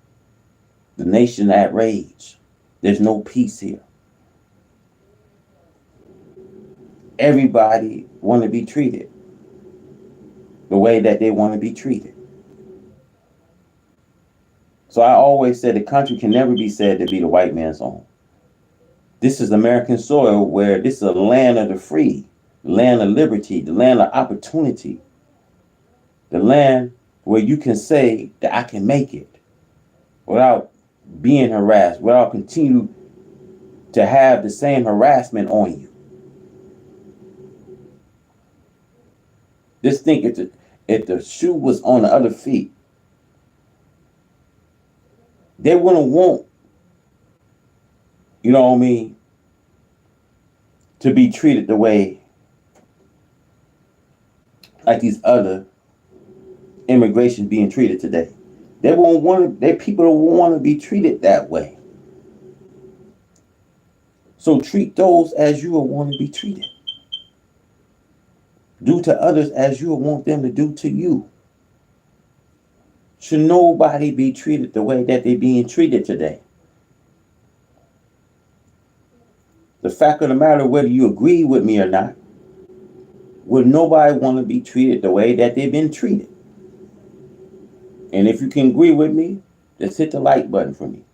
The nation at rage. There's no peace here. Everybody want to be treated the way that they want to be treated. So I always said the country can never be said to be the white man's home. This is American soil, where this is a land of the free, the land of liberty, the land of opportunity, the land where you can say that I can make it without being harassed, without continue to have the same harassment on you. Just think if the shoe was on the other feet, they wouldn't want, you know what I mean, to be treated the way like these other immigration being treated today. They won't want to, they people don't want to be treated that way. So treat those as you would want to be treated. Do to others as you would want them to do to you. Should nobody be treated the way that they're being treated today? The fact of the matter, whether you agree with me or not, would nobody want to be treated the way that they've been treated? And if you can agree with me, just hit the like button for me.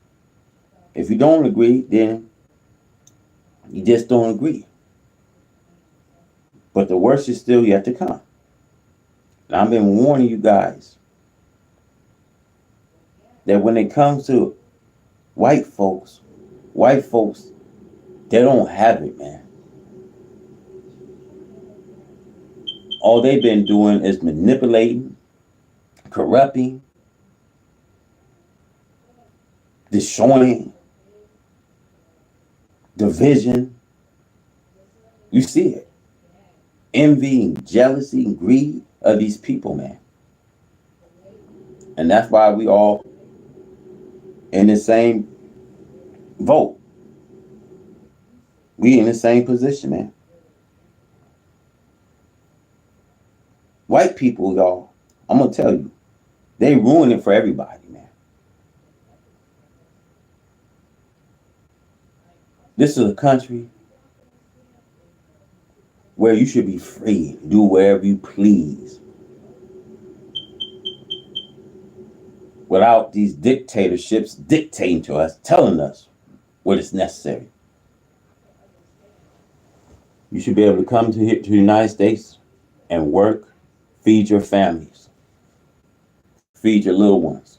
If you don't agree, then you just don't agree. But the worst is still yet to come. And I've been warning you guys that when it comes to white folks, they don't have it, man. All they've been doing is manipulating, corrupting, destroying, division. You see it. Envy and jealousy and greed of these people, man. And that's why we all in the same vote. We in the same position, man. White people, y'all, I'm gonna tell you, they ruin it for everybody, man. This is a country where you should be free, do wherever you please, without these dictatorships dictating to us, telling us what is necessary. You should be able to come to the United States and work, feed your families, feed your little ones.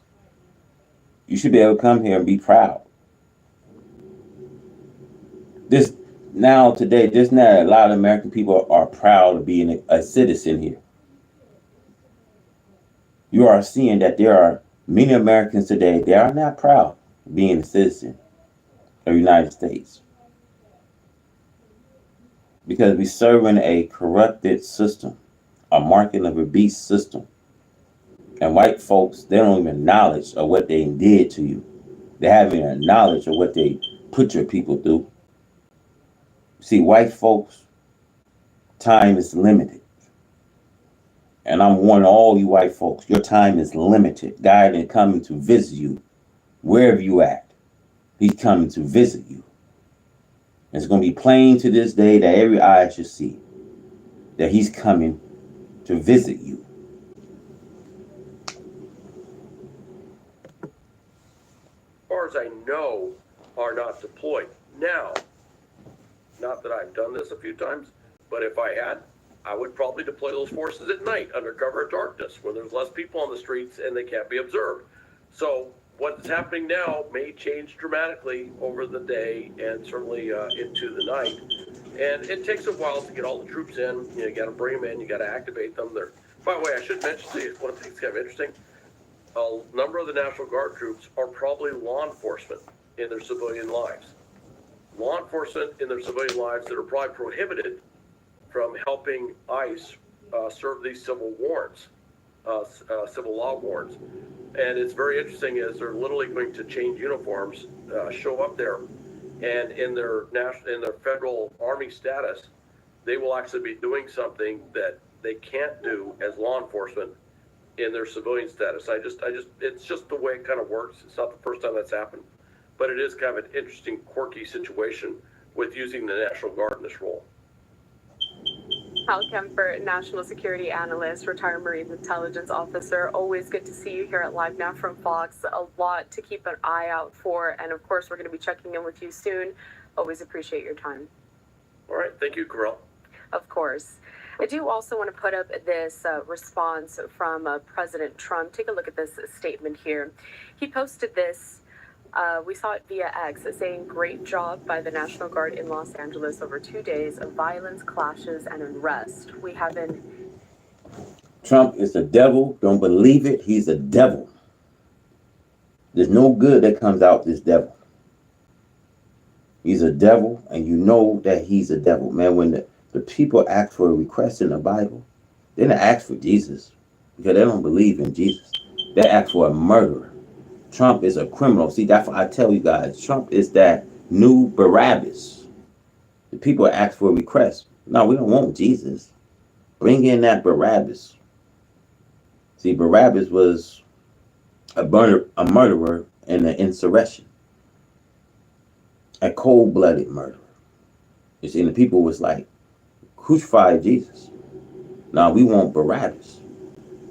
You should be able to come here and be proud. Today, a lot of American people are proud of being a citizen here. You are seeing that there are many Americans today, they are not proud of being a citizen of the United States. Because we serve in a corrupted system, a market of a beast system. And white folks, they don't even knowledge of what they did to you. They haven't even knowledge of what they put your people through. See, white folks, time is limited. And I'm warning all you white folks, your time is limited. God ain't coming to visit you wherever you at. He's coming to visit you. It's going to be plain to this day that every eye should see that he's coming to visit you. As far as I know, are not deployed. Now, not that I've done this a few times, but if I had, I would probably deploy those forces at night under cover of darkness where there's less people on the streets and they can't be observed. So what's happening now may change dramatically over the day and certainly into the night. And it takes a while to get all the troops in. You got to bring them in. You got to activate them. By the way, I should mention to you one thing that's kind of interesting. A number of the National Guard troops are probably law enforcement in their civilian lives. Law enforcement in their civilian lives that are probably prohibited from helping ICE serve these civil warrants, civil law warrants. And it's very interesting is they're literally going to change uniforms, show up there, and in their federal army status, they will actually be doing something that they can't do as law enforcement in their civilian status. It's just the way it kind of works. It's not the first time that's happened, but it is kind of an interesting, quirky situation with using the National Guard in this role. Hal Kemper, National Security Analyst, retired Marine Intelligence Officer. Always good to see you here at Live Now from Fox. A lot to keep an eye out for. And of course, we're going to be checking in with you soon. Always appreciate your time. All right. Thank you, Corel. Of course. I do also want to put up this response from President Trump. Take a look at this statement here. He posted this. We saw it via X saying, "Great job by the National Guard in Los Angeles over 2 days of violence, clashes, and unrest. We have been." Trump is the devil. Don't believe it. He's a devil. There's no good that comes out this devil. He's a devil, and you know that he's a devil. Man, when the people ask for a request in the Bible, they don't ask for Jesus because they don't believe in Jesus. They ask for a murderer. Trump is a criminal. See, that's why I tell you guys, Trump is that new Barabbas. The people ask for a request. No, we don't want Jesus. Bring in that Barabbas. See, Barabbas was a murderer in an insurrection. A cold-blooded murderer. You see, and the people was like, crucify Jesus. Now we want Barabbas.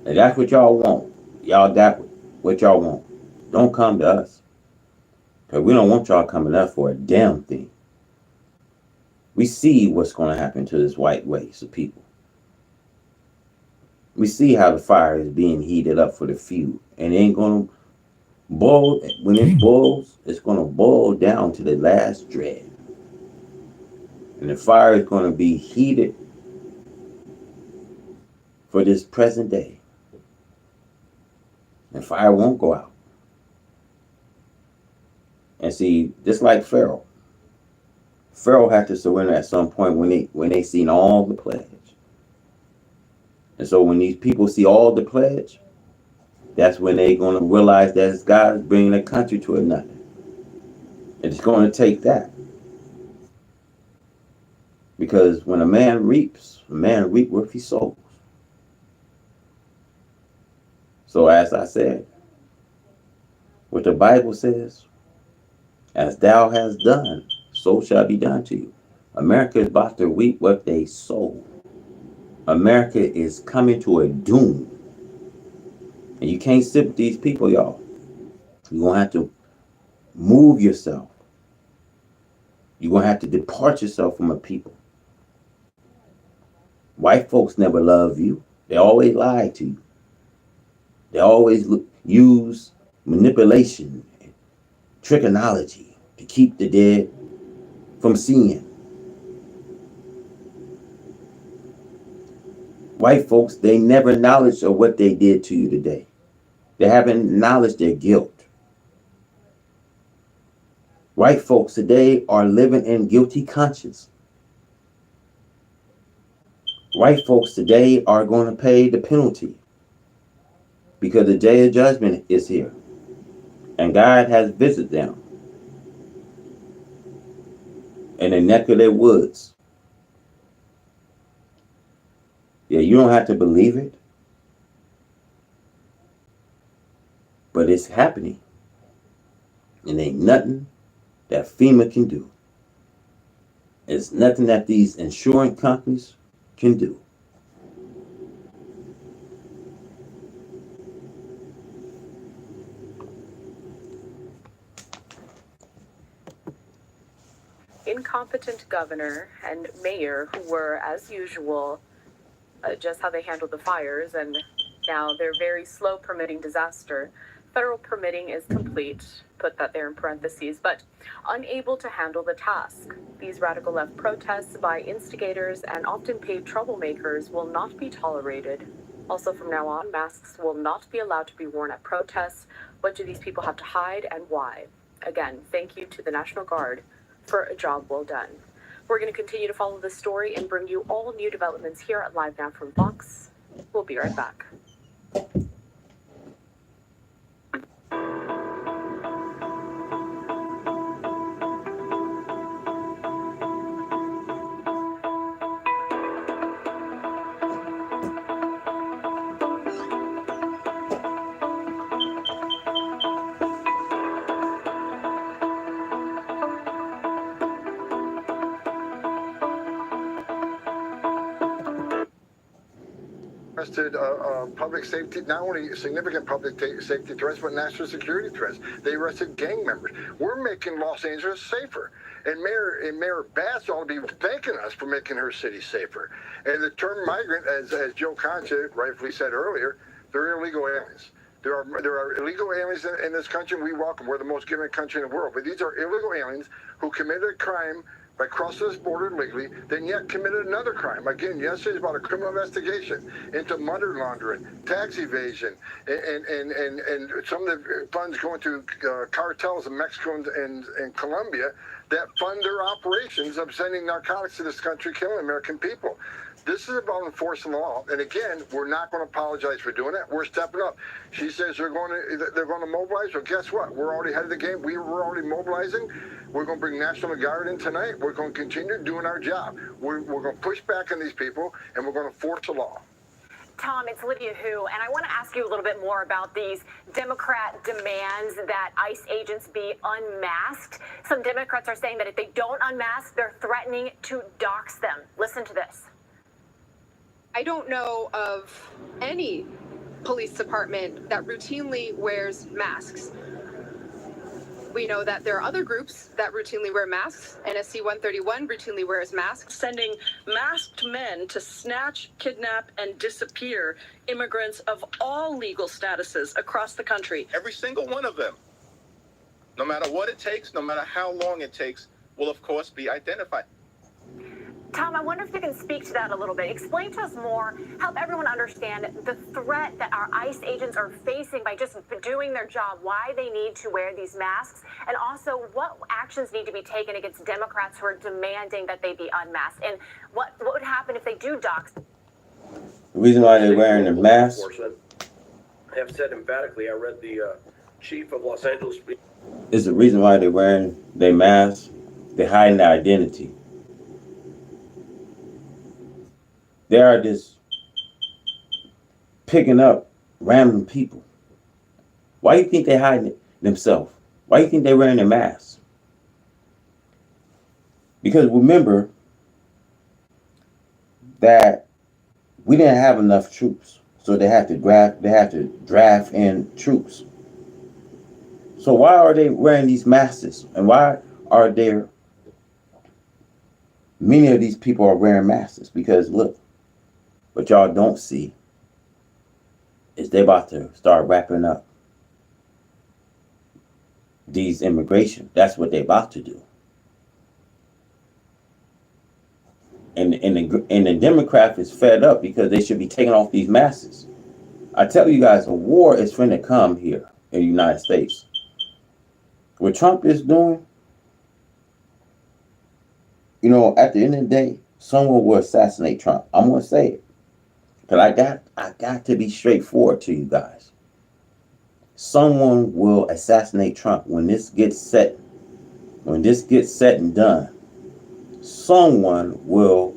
And that's what y'all want. Y'all got what y'all want. Don't come to us. Because we don't want y'all coming up for a damn thing. We see what's going to happen to this white race of people. We see how the fire is being heated up for the few. And it ain't going to boil. When it boils, it's going to boil down to the last dread. And the fire is going to be heated for this present day. And fire won't go out. And see, just like Pharaoh. Pharaoh had to surrender at some point when they seen all the pledge. And so when these people see all the pledge, that's when they're going to realize that God is bringing a country to another. It's going to take that. Because when a man reaps what he sows. So as I said, what the Bible says, as thou hast done, so shall be done to you. America is about to reap what they sow. America is coming to a doom. And you can't sit with these people, y'all. You're going to have to move yourself. You're going to have to depart yourself from a people. White folks never love you. They always lie to you. They always use manipulation, trigonology to keep the dead from seeing. White folks, they never acknowledge of what they did to you today. They haven't acknowledged their guilt. White folks today are living in guilty conscience. White folks today are going to pay the penalty because the day of judgment is here. And God has visited them in the neck of their woods. Yeah, you don't have to believe it, but it's happening. And ain't nothing that FEMA can do. It's nothing that these insurance companies can do. Incompetent governor and mayor who were, as usual, just how they handled the fires, and now they're very slow permitting disaster. Federal permitting is complete, put that there in parentheses, but unable to handle the task. These radical left protests by instigators and often paid troublemakers will not be tolerated. Also, from now on, masks will not be allowed to be worn at protests. What do these people have to hide and why? Again, thank you to the National Guard for a job well done. We're going to continue to follow this story and bring you all new developments here at Live Now from Fox. We'll be right back. Arrested public safety, not only significant public safety threats, but national security threats. They arrested gang members. We're making Los Angeles safer. And Mayor Bass ought to be thanking us for making her city safer. And the term migrant, as Joe Concha rightfully said earlier, they're illegal aliens. There are illegal aliens in this country, and we welcome. We're the most giving country in the world. But these are illegal aliens who committed a crime by crossing this border legally, then yet committed another crime. Again, yesterday's about a criminal investigation into money laundering, tax evasion, and some of the funds going to cartels in Mexico and Colombia that fund their operations of sending narcotics to this country, killing American people. This is about enforcing the law, and again, we're not going to apologize for doing it. We're stepping up. She says they're going to mobilize. Well, guess what? We're already ahead of the game. We're already mobilizing. We're going to bring National Guard in tonight. We're going to continue doing our job. We're going to push back on these people, and we're going to force the law. Tom, it's Lydia Hu, and I want to ask you a little bit more about these Democrat demands that ICE agents be unmasked. Some Democrats are saying that if they don't unmask, they're threatening to dox them. Listen to this. I don't know of any police department that routinely wears masks. We know that there are other groups that routinely wear masks. NSC 131 routinely wears masks. Sending masked men to snatch, kidnap, and disappear immigrants of all legal statuses across the country. Every single one of them, no matter what it takes, no matter how long it takes, will of course be identified. Tom, I wonder if you can speak to that a little bit. Explain to us more, help everyone understand the threat that our ICE agents are facing by just doing their job, why they need to wear these masks, and also what actions need to be taken against Democrats who are demanding that they be unmasked, and what would happen if they do dox. The reason why they're wearing the mask I have said emphatically, I read the chief of Los Angeles is the reason why they're wearing their mask. They're hiding their identity. They are just picking up random people. Why do you think they're hiding it themselves? Why do you think they're wearing their masks? Because remember that we didn't have enough troops, so they have to draft in troops. So why are they wearing these masks? And why are there many of these people are wearing masks? Because look, what y'all don't see is they're about to start wrapping up these immigration. That's what they're about to do. And the Democrat is fed up because they should be taking off these masks. I tell you guys, a war is finna come here in the United States. What Trump is doing, you know, at the end of the day, someone will assassinate Trump. I'm gonna say it. Because I got to be straightforward to you guys. Someone will assassinate Trump when this gets set and done. Someone will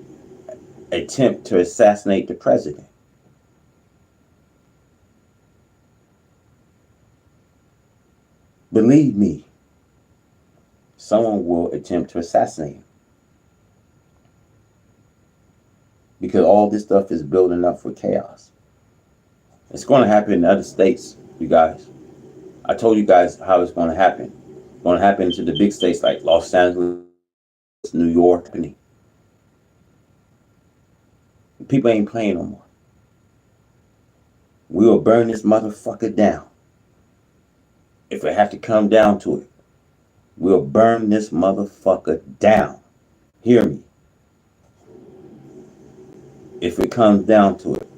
attempt to assassinate the president. Believe me, someone will attempt to assassinate him. Because all this stuff is building up for chaos. It's going to happen in other states, you guys. I told you guys how it's going to happen. It's going to happen to the big states like Los Angeles, New York. People ain't playing no more. We will burn this motherfucker down. If it have to come down to it, we'll burn this motherfucker down. Hear me. If it comes down to it.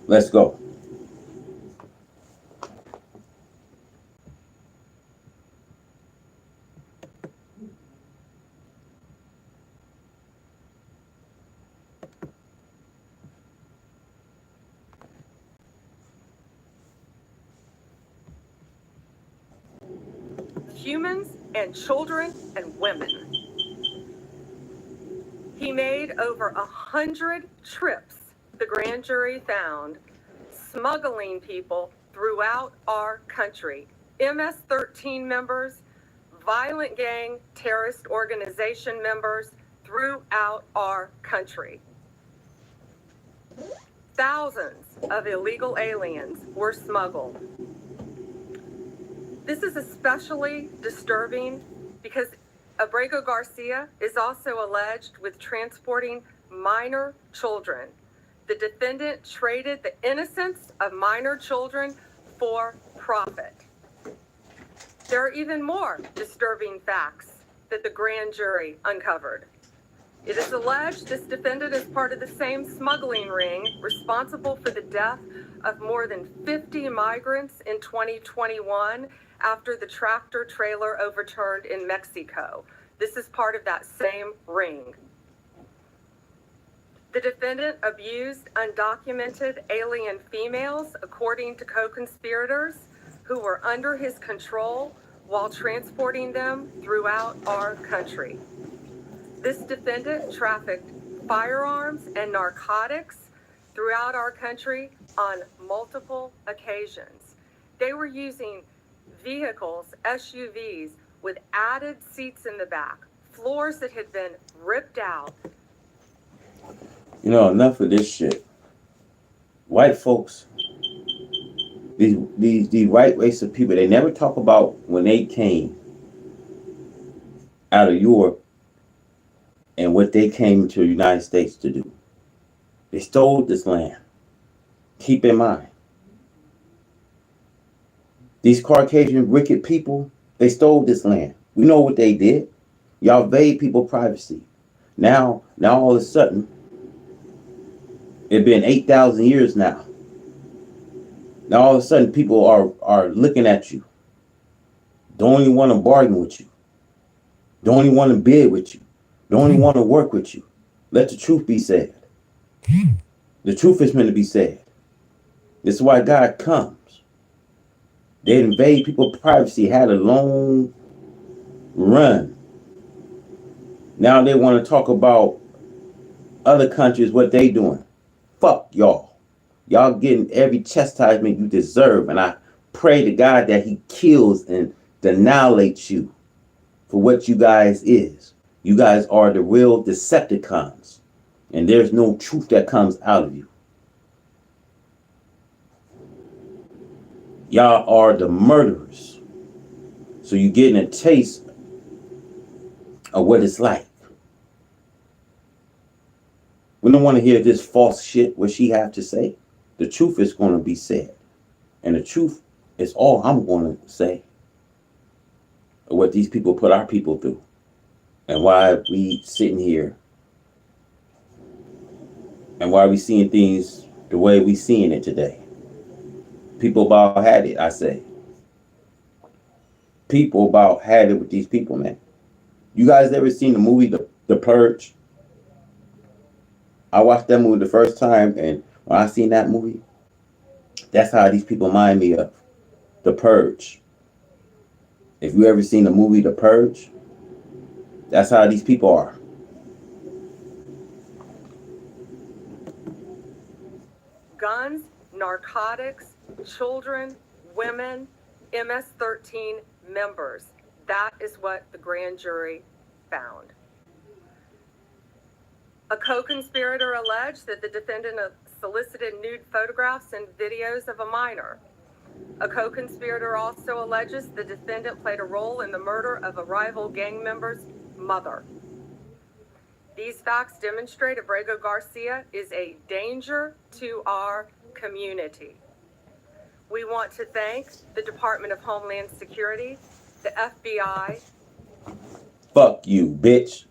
Let's go. Humans and children and women. He made over 100 trips, the grand jury found, smuggling people throughout our country. MS-13 members, violent gang, terrorist organization members throughout our country. Thousands of illegal aliens were smuggled. This is especially disturbing because Abrego Garcia is also alleged with transporting minor children. The defendant traded the innocence of minor children for profit. There are even more disturbing facts that the grand jury uncovered. It is alleged this defendant is part of the same smuggling ring responsible for the death of more than 50 migrants in 2021 after the tractor trailer overturned in Mexico. This is part of that same ring. The defendant abused undocumented alien females, according to co-conspirators who were under his control while transporting them throughout our country. This defendant trafficked firearms and narcotics throughout our country on multiple occasions. They were using vehicles, SUVs, with added seats in the back, floors that had been ripped out. You know, enough of this shit. White folks, these white race of people, they never talk about when they came out of Europe and what they came to the United States to do. They stole this land. Keep in mind, these Caucasian wicked people, they stole this land. We know what they did. Y'all invade people's privacy. Now all of a sudden, it's been 8,000 years now. Now all of a sudden people are looking at you. Don't even want to bargain with you. Don't even want to bid with you. Don't even want to work with you. Let the truth be said. The truth is meant to be said. This is why God comes. They invade people's privacy, had a long run. Now they want to talk about other countries, what they doing. Fuck y'all. Y'all getting every chastisement you deserve. And I pray to God that he kills and annihilates you for what you guys is. You guys are the real Decepticons. And there's no truth that comes out of you. Y'all are the murderers. So you're getting a taste of what it's like. We don't want to hear this false shit, what she have to say. The truth is going to be said. And the truth is all I'm going to say. What these people put our people through. And why we sitting here. And why we seeing things the way we seeing it today. People about had it, I say. People about had it with these people, man. You guys ever seen the movie The Purge? I watched that movie the first time, and when I seen that movie, that's how these people remind me of The Purge. If you ever seen the movie The Purge, that's how these people are. Guns, narcotics, children, women, MS-13 members. That is what the grand jury found. A co-conspirator alleged that the defendant solicited nude photographs and videos of a minor. A co-conspirator also alleges the defendant played a role in the murder of a rival gang member's mother. These facts demonstrate Abrego Garcia is a danger to our community. We want to thank the Department of Homeland Security, the FBI. Fuck you, bitch.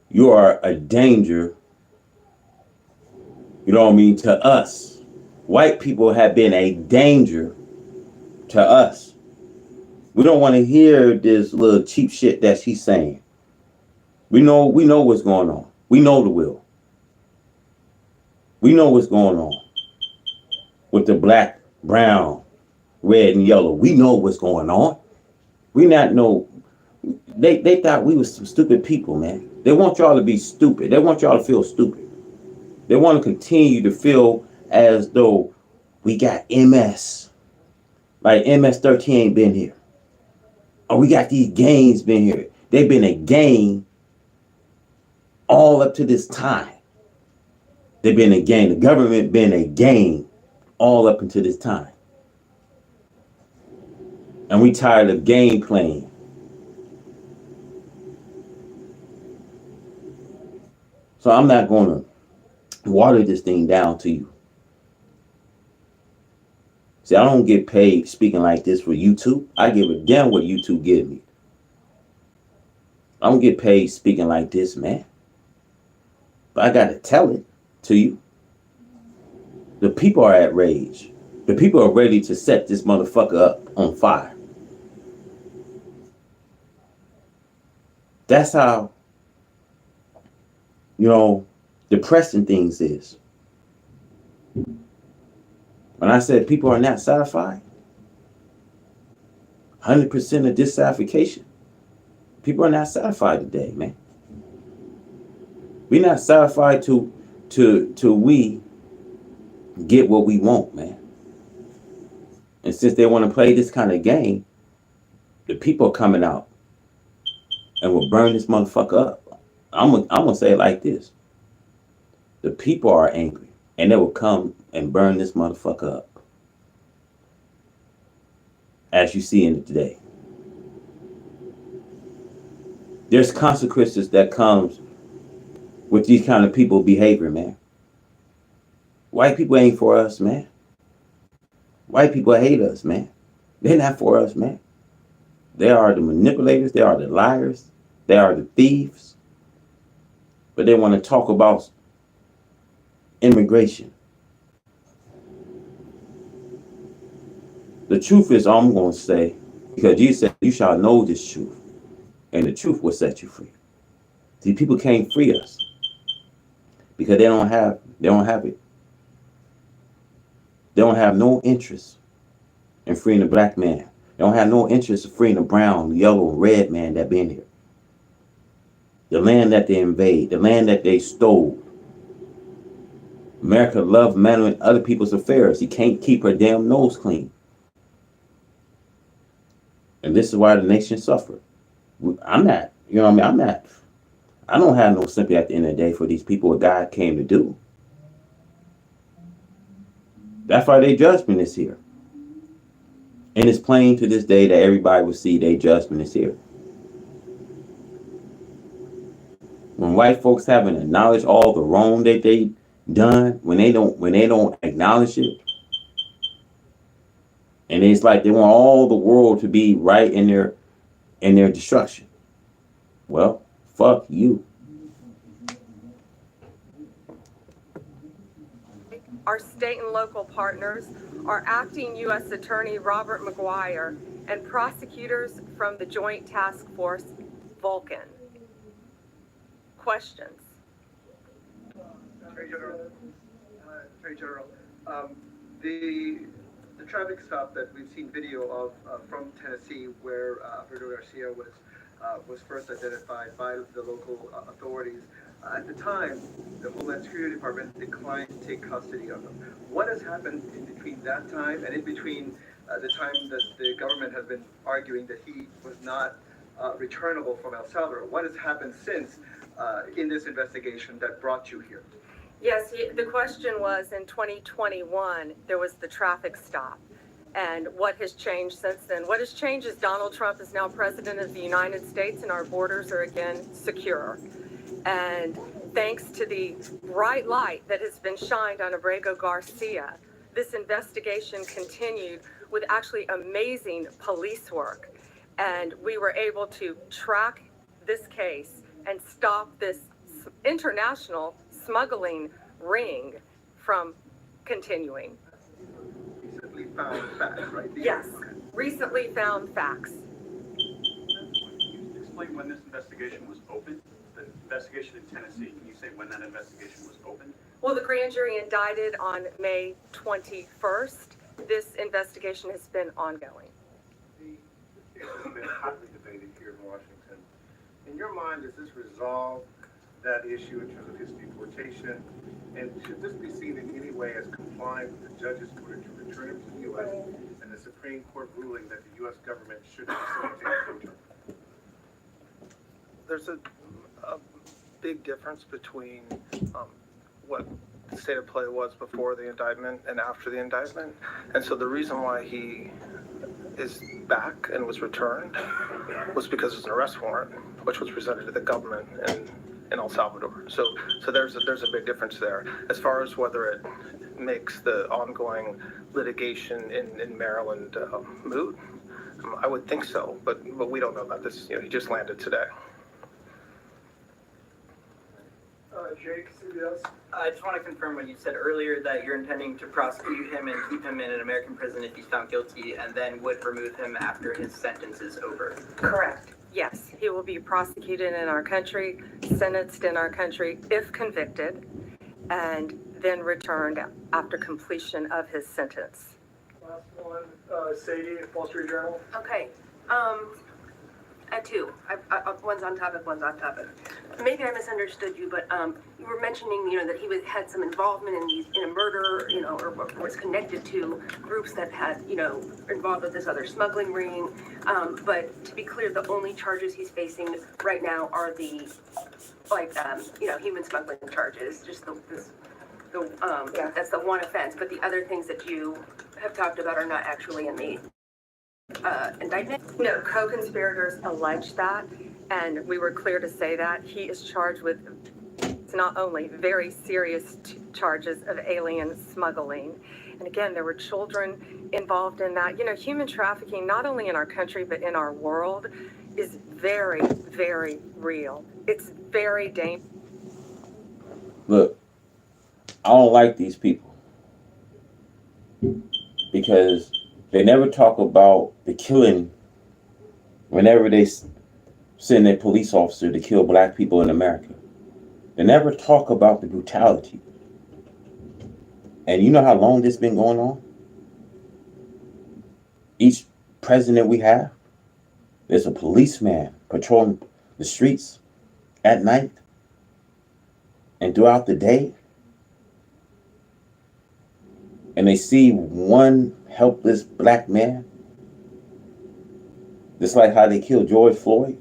You are a danger. You know what I mean? To us. White people have been a danger to us. We don't want to hear this little cheap shit that she's saying. We know what's going on. We know the will. We know what's going on with the black, brown, red, and yellow. We know what's going on. We not know. They thought we was some stupid people, man. They want y'all to be stupid. They want y'all to feel stupid. They want to continue to feel as though we got MS. Like MS-13 ain't been here. Or we got these gangs been here. They've been a gang all up to this time. They've been a gang. The government been a gang all up until this time. And we tired of game playing. So I'm not going to water this thing down to you. See, I don't get paid speaking like this for YouTube. I give a damn what YouTube give me. I don't get paid speaking like this, man. But I got to tell it to you. The people are at rage. The people are ready to set this motherfucker up on fire. That's how, depressing things is. When I said people are not satisfied, 100% of dissatisfaction. People are not satisfied today, man. We're not satisfied till we get what we want, man. And since they want to play this kind of game, the people are coming out and will burn this motherfucker up. I'm gonna say it like this. The people are angry and they will come and burn this motherfucker up. As you see in it today. There's consequences that comes with these kind of people behavior, man. White people ain't for us, man. White people hate us, man. They're not for us, man. They are the manipulators. They are the liars. They are the thieves. But they want to talk about immigration. The truth is, I'm going to say, because Jesus said, you shall know this truth, and the truth will set you free. See, people can't free us because they don't have it. They don't have no interest in freeing the black man. They don't have no interest in freeing the brown, yellow, red man that been here. The land that they invade, the land that they stole. America loves meddling other people's affairs. He can't keep her damn nose clean. And this is why the nation suffered. I don't have no sympathy at the end of the day for these people what God came to do. That's why their judgment is here. And it's plain to this day that everybody will see their judgment is here. When white folks haven't acknowledged all the wrong that they done, when they don't acknowledge it, and it's like they want all the world to be right in their destruction. Well, fuck you. Our state and local partners, our acting U.S. Attorney Robert McGuire, and prosecutors from the Joint Task Force Vulcan. Questions? Attorney General, the traffic stop that we've seen video of from Tennessee, where Alfredo Garcia was first identified by the local authorities. At the time, the Homeland Security Department declined to take custody of him. What has happened in between that time and in between the time that the government has been arguing that he was not returnable from El Salvador? What has happened since in this investigation that brought you here? Yes, the question was in 2021, there was the traffic stop. And what has changed since then? What has changed is Donald Trump is now president of the United States and our borders are again secure. And thanks to the bright light that has been shined on Abrego Garcia, this investigation continued with actually amazing police work. And we were able to track this case and stop this international smuggling ring from continuing. Recently found facts, right? Yes, recently found facts. Can you explain when this investigation was opened? The investigation in Tennessee, can you say when that investigation was opened? Well, the grand jury indicted on May 21st. This investigation has been ongoing. The case has been hotly debated here in Washington. In your mind, does this resolve that issue in terms of his deportation? And should this be seen in any way as complying with the judge's order to return him to the U.S. and the Supreme Court ruling that the U.S. government should facilitate his return? There's a big difference between what the state of play was before the indictment and after the indictment. And so the reason why he is back and was returned was because it's an arrest warrant, which was presented to the government. And in El Salvador. So there's a big difference there. As far as whether it makes the ongoing litigation in Maryland moot, I would think so, but we don't know about this. He just landed today. Jake, CBS. I just want to confirm what you said earlier, that you're intending to prosecute him and keep him in an American prison if he's found guilty, and then would remove him after his sentence is over. Correct. Yes, he will be prosecuted in our country, sentenced in our country if convicted, and then returned after completion of his sentence. Last one, Sadie, Wall Street Journal. Okay, I have two. One's on topic, one's off topic. Maybe I misunderstood you, but you were mentioning, that he had some involvement in a murder, or was connected to groups that had, involved with this other smuggling ring. But to be clear, the only charges he's facing right now are the, human smuggling charges. Just that's the one offense. But the other things that you have talked about are not actually in the indictment? No, co-conspirators allege that, and we were clear to say that. He is charged with not only very serious charges of alien smuggling, and again, there were children involved in that. Human trafficking, not only in our country, but in our world, is very, very real. It's very dangerous. Look, I don't like these people because they never talk about the killing whenever they send a police officer to kill black people in America. They never talk about the brutality. And you know how long this been going on? Each president we have, there's a policeman patrolling the streets at night and throughout the day. And they see one helpless black man, just like how they killed George Floyd.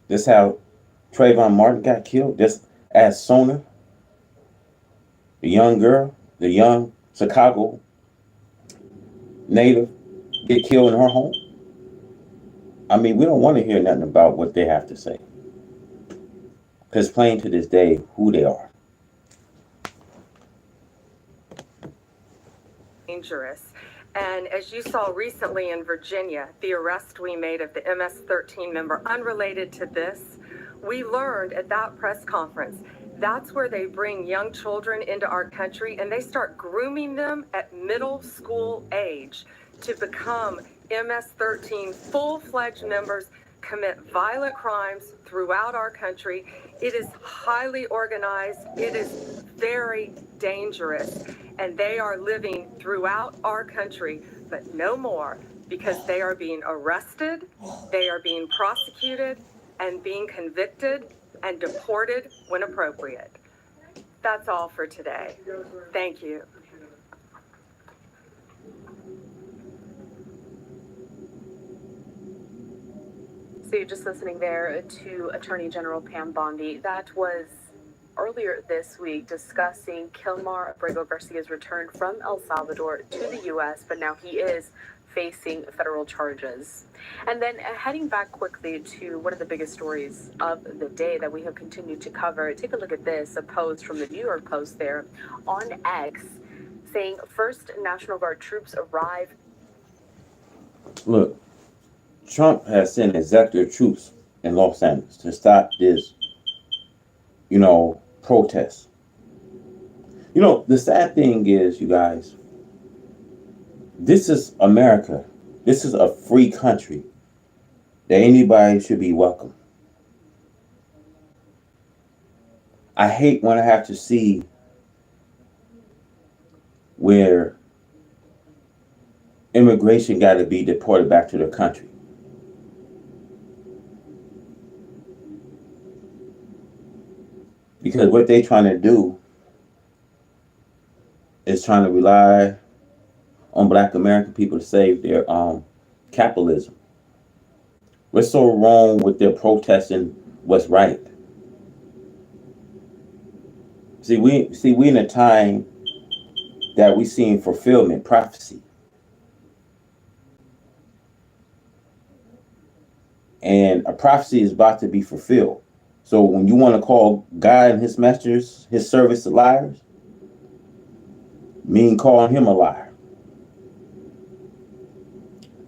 Just how Trayvon Martin got killed. Just as Sona, the young girl, the young Chicago native, get killed in her home. I mean, we don't want to hear nothing about what they have to say. Because plain to this day, who they are. Dangerous. And as you saw recently in Virginia, the arrest we made of the MS-13 member, unrelated to this, we learned at that press conference, that's where they bring young children into our country and they start grooming them at middle school age to become MS-13 full-fledged members, commit violent crimes throughout our country. It is highly organized. It is very dangerous. And they are living throughout our country, but no more, because they are being arrested, they are being prosecuted, and being convicted and deported when appropriate. That's all for today. Thank you. So you're just listening there to Attorney General Pam Bondi. That was earlier this week discussing Kilmar Abrego Garcia's return from El Salvador to the U.S., but now he is facing federal charges. And then heading back quickly to one of the biggest stories of the day that we have continued to cover, take a look at this, a post from the New York Post there on X saying first National Guard troops arrive. Look, Trump has sent executive troops in Los Angeles to stop this, protest. The sad thing is, you guys, this is America. This is a free country that anybody should be welcome. I hate when I have to see where immigration got to be deported back to their country. Because what they're trying to do is trying to rely on black American people to save their capitalism. What's so wrong with their protesting what's right? See, we in a time that we seeing fulfillment, prophecy. and a prophecy is about to be fulfilled. So when you want to call God and his messengers, his servants, liars, mean calling him a liar.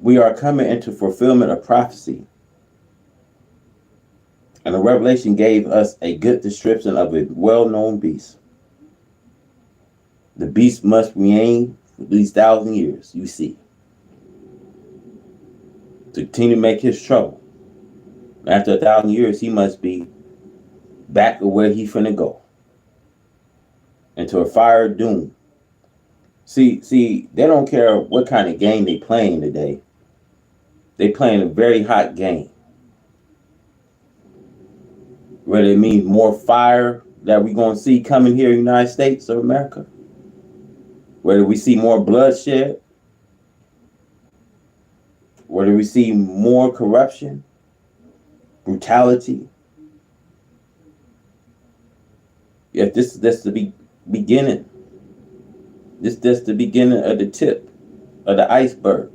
We are coming into fulfillment of prophecy. And the Revelation gave us a good description of a well-known beast. The beast must reign for these 1,000 years, you see, to continue to make his trouble. After 1,000 years, he must be back to where he finna go, into a fire of doom. See, they don't care what kind of game they playing today. They playing a very hot game. Whether it means more fire that we're going to see coming here in the United States of America, whether we see more bloodshed, whether we see more corruption, brutality. Yes, that's the beginning. That's the beginning of the tip of the iceberg.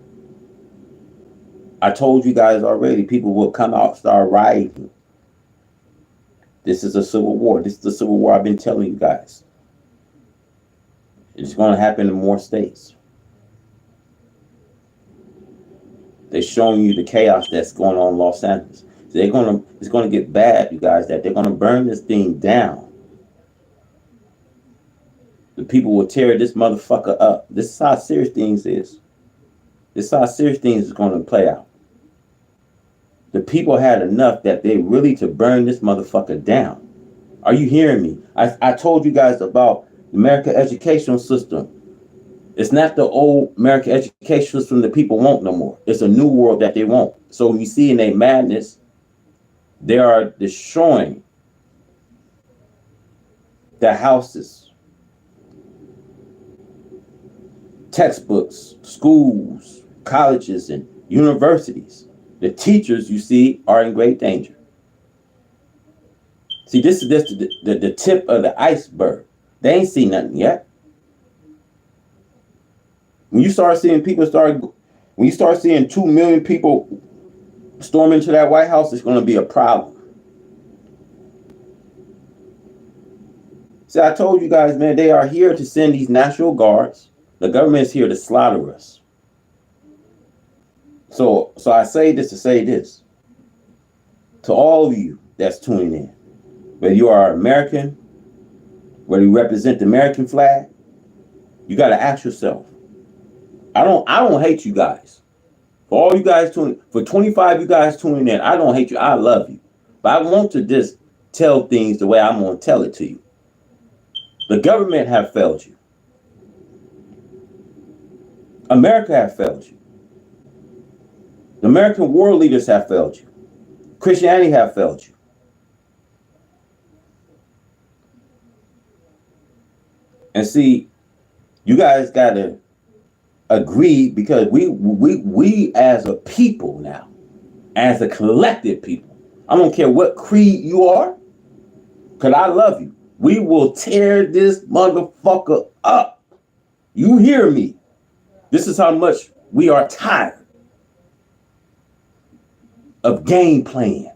I told you guys already, people will come out, start rioting. This is a civil war. This is the civil war I've been telling you guys. It's going to happen in more states. They're showing you the chaos that's going on in Los Angeles. So it's going to get bad, you guys, that they're going to burn this thing down. The people will tear this motherfucker up. This is how serious things is. This is how serious things is going to play out. The people had enough that they really to burn this motherfucker down. Are you hearing me? I told you guys about the American educational system. It's not the old American education system that people want no more. It's a new world that they want. So when you see in their madness, they are destroying the houses, textbooks, schools, colleges, and universities. The teachers, you see, are in great danger. See, this is just the tip of the iceberg. They ain't seen nothing yet. When you start seeing 2 million people storm into that White House, it's going to be a problem. See, I told you guys, man, they are here to send these National Guards. The government is here to slaughter us. So I say this to say this. To all of you that's tuning in, whether you are American, whether you represent the American flag, you got to ask yourself. I don't hate you guys. For all you guys tuning, for 25 you guys tuning in, I don't hate you. I love you. But I want to just tell things the way I'm going to tell it to you. The government have failed you. America have failed you. The American world leaders have failed you. Christianity have failed you. And see, you guys got to agree, because we as a people now, as a collective people, I don't care what creed you are, because I love you. We will tear this motherfucker up. You hear me? This is how much we are tired of game playing.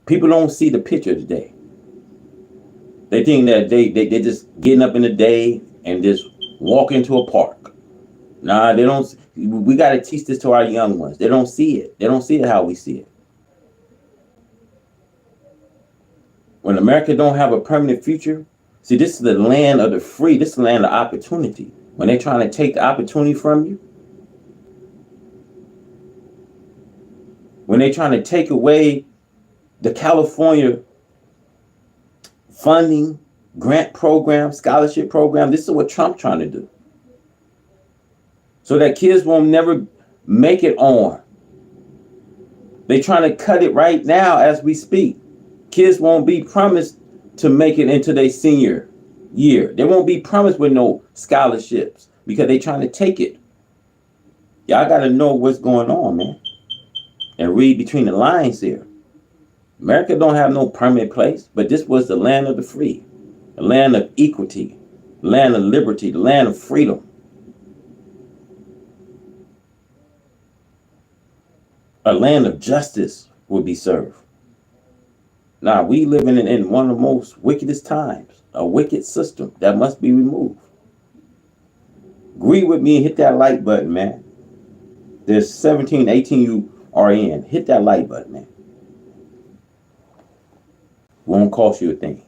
People don't see the picture today. They think that they just getting up in the day and just walk into a park. Nah, they don't. We got to teach this to our young ones. They don't see it. They don't see it how we see it. When America don't have a permanent future, see, this is the land of the free. This is the land of opportunity. When they're trying to take the opportunity from you, when they're trying to take away the California funding, grant program, scholarship program, this is what Trump's trying to do. So that kids won't never make it on. They're trying to cut it right now as we speak. Kids won't be promised to make it into their senior year. They won't be promised with no scholarships because they're trying to take it. Y'all got to know what's going on, man. And read between the lines here. America don't have no permanent place, but this was the land of the free, the land of equity, the land of liberty, the land of freedom. a land of justice would be served. Now, we living in one of the most wickedest times, a wicked system that must be removed. Agree with me and hit that like button, man. There's 17, 18 you are in. Hit that like button, man. Won't cost you a thing.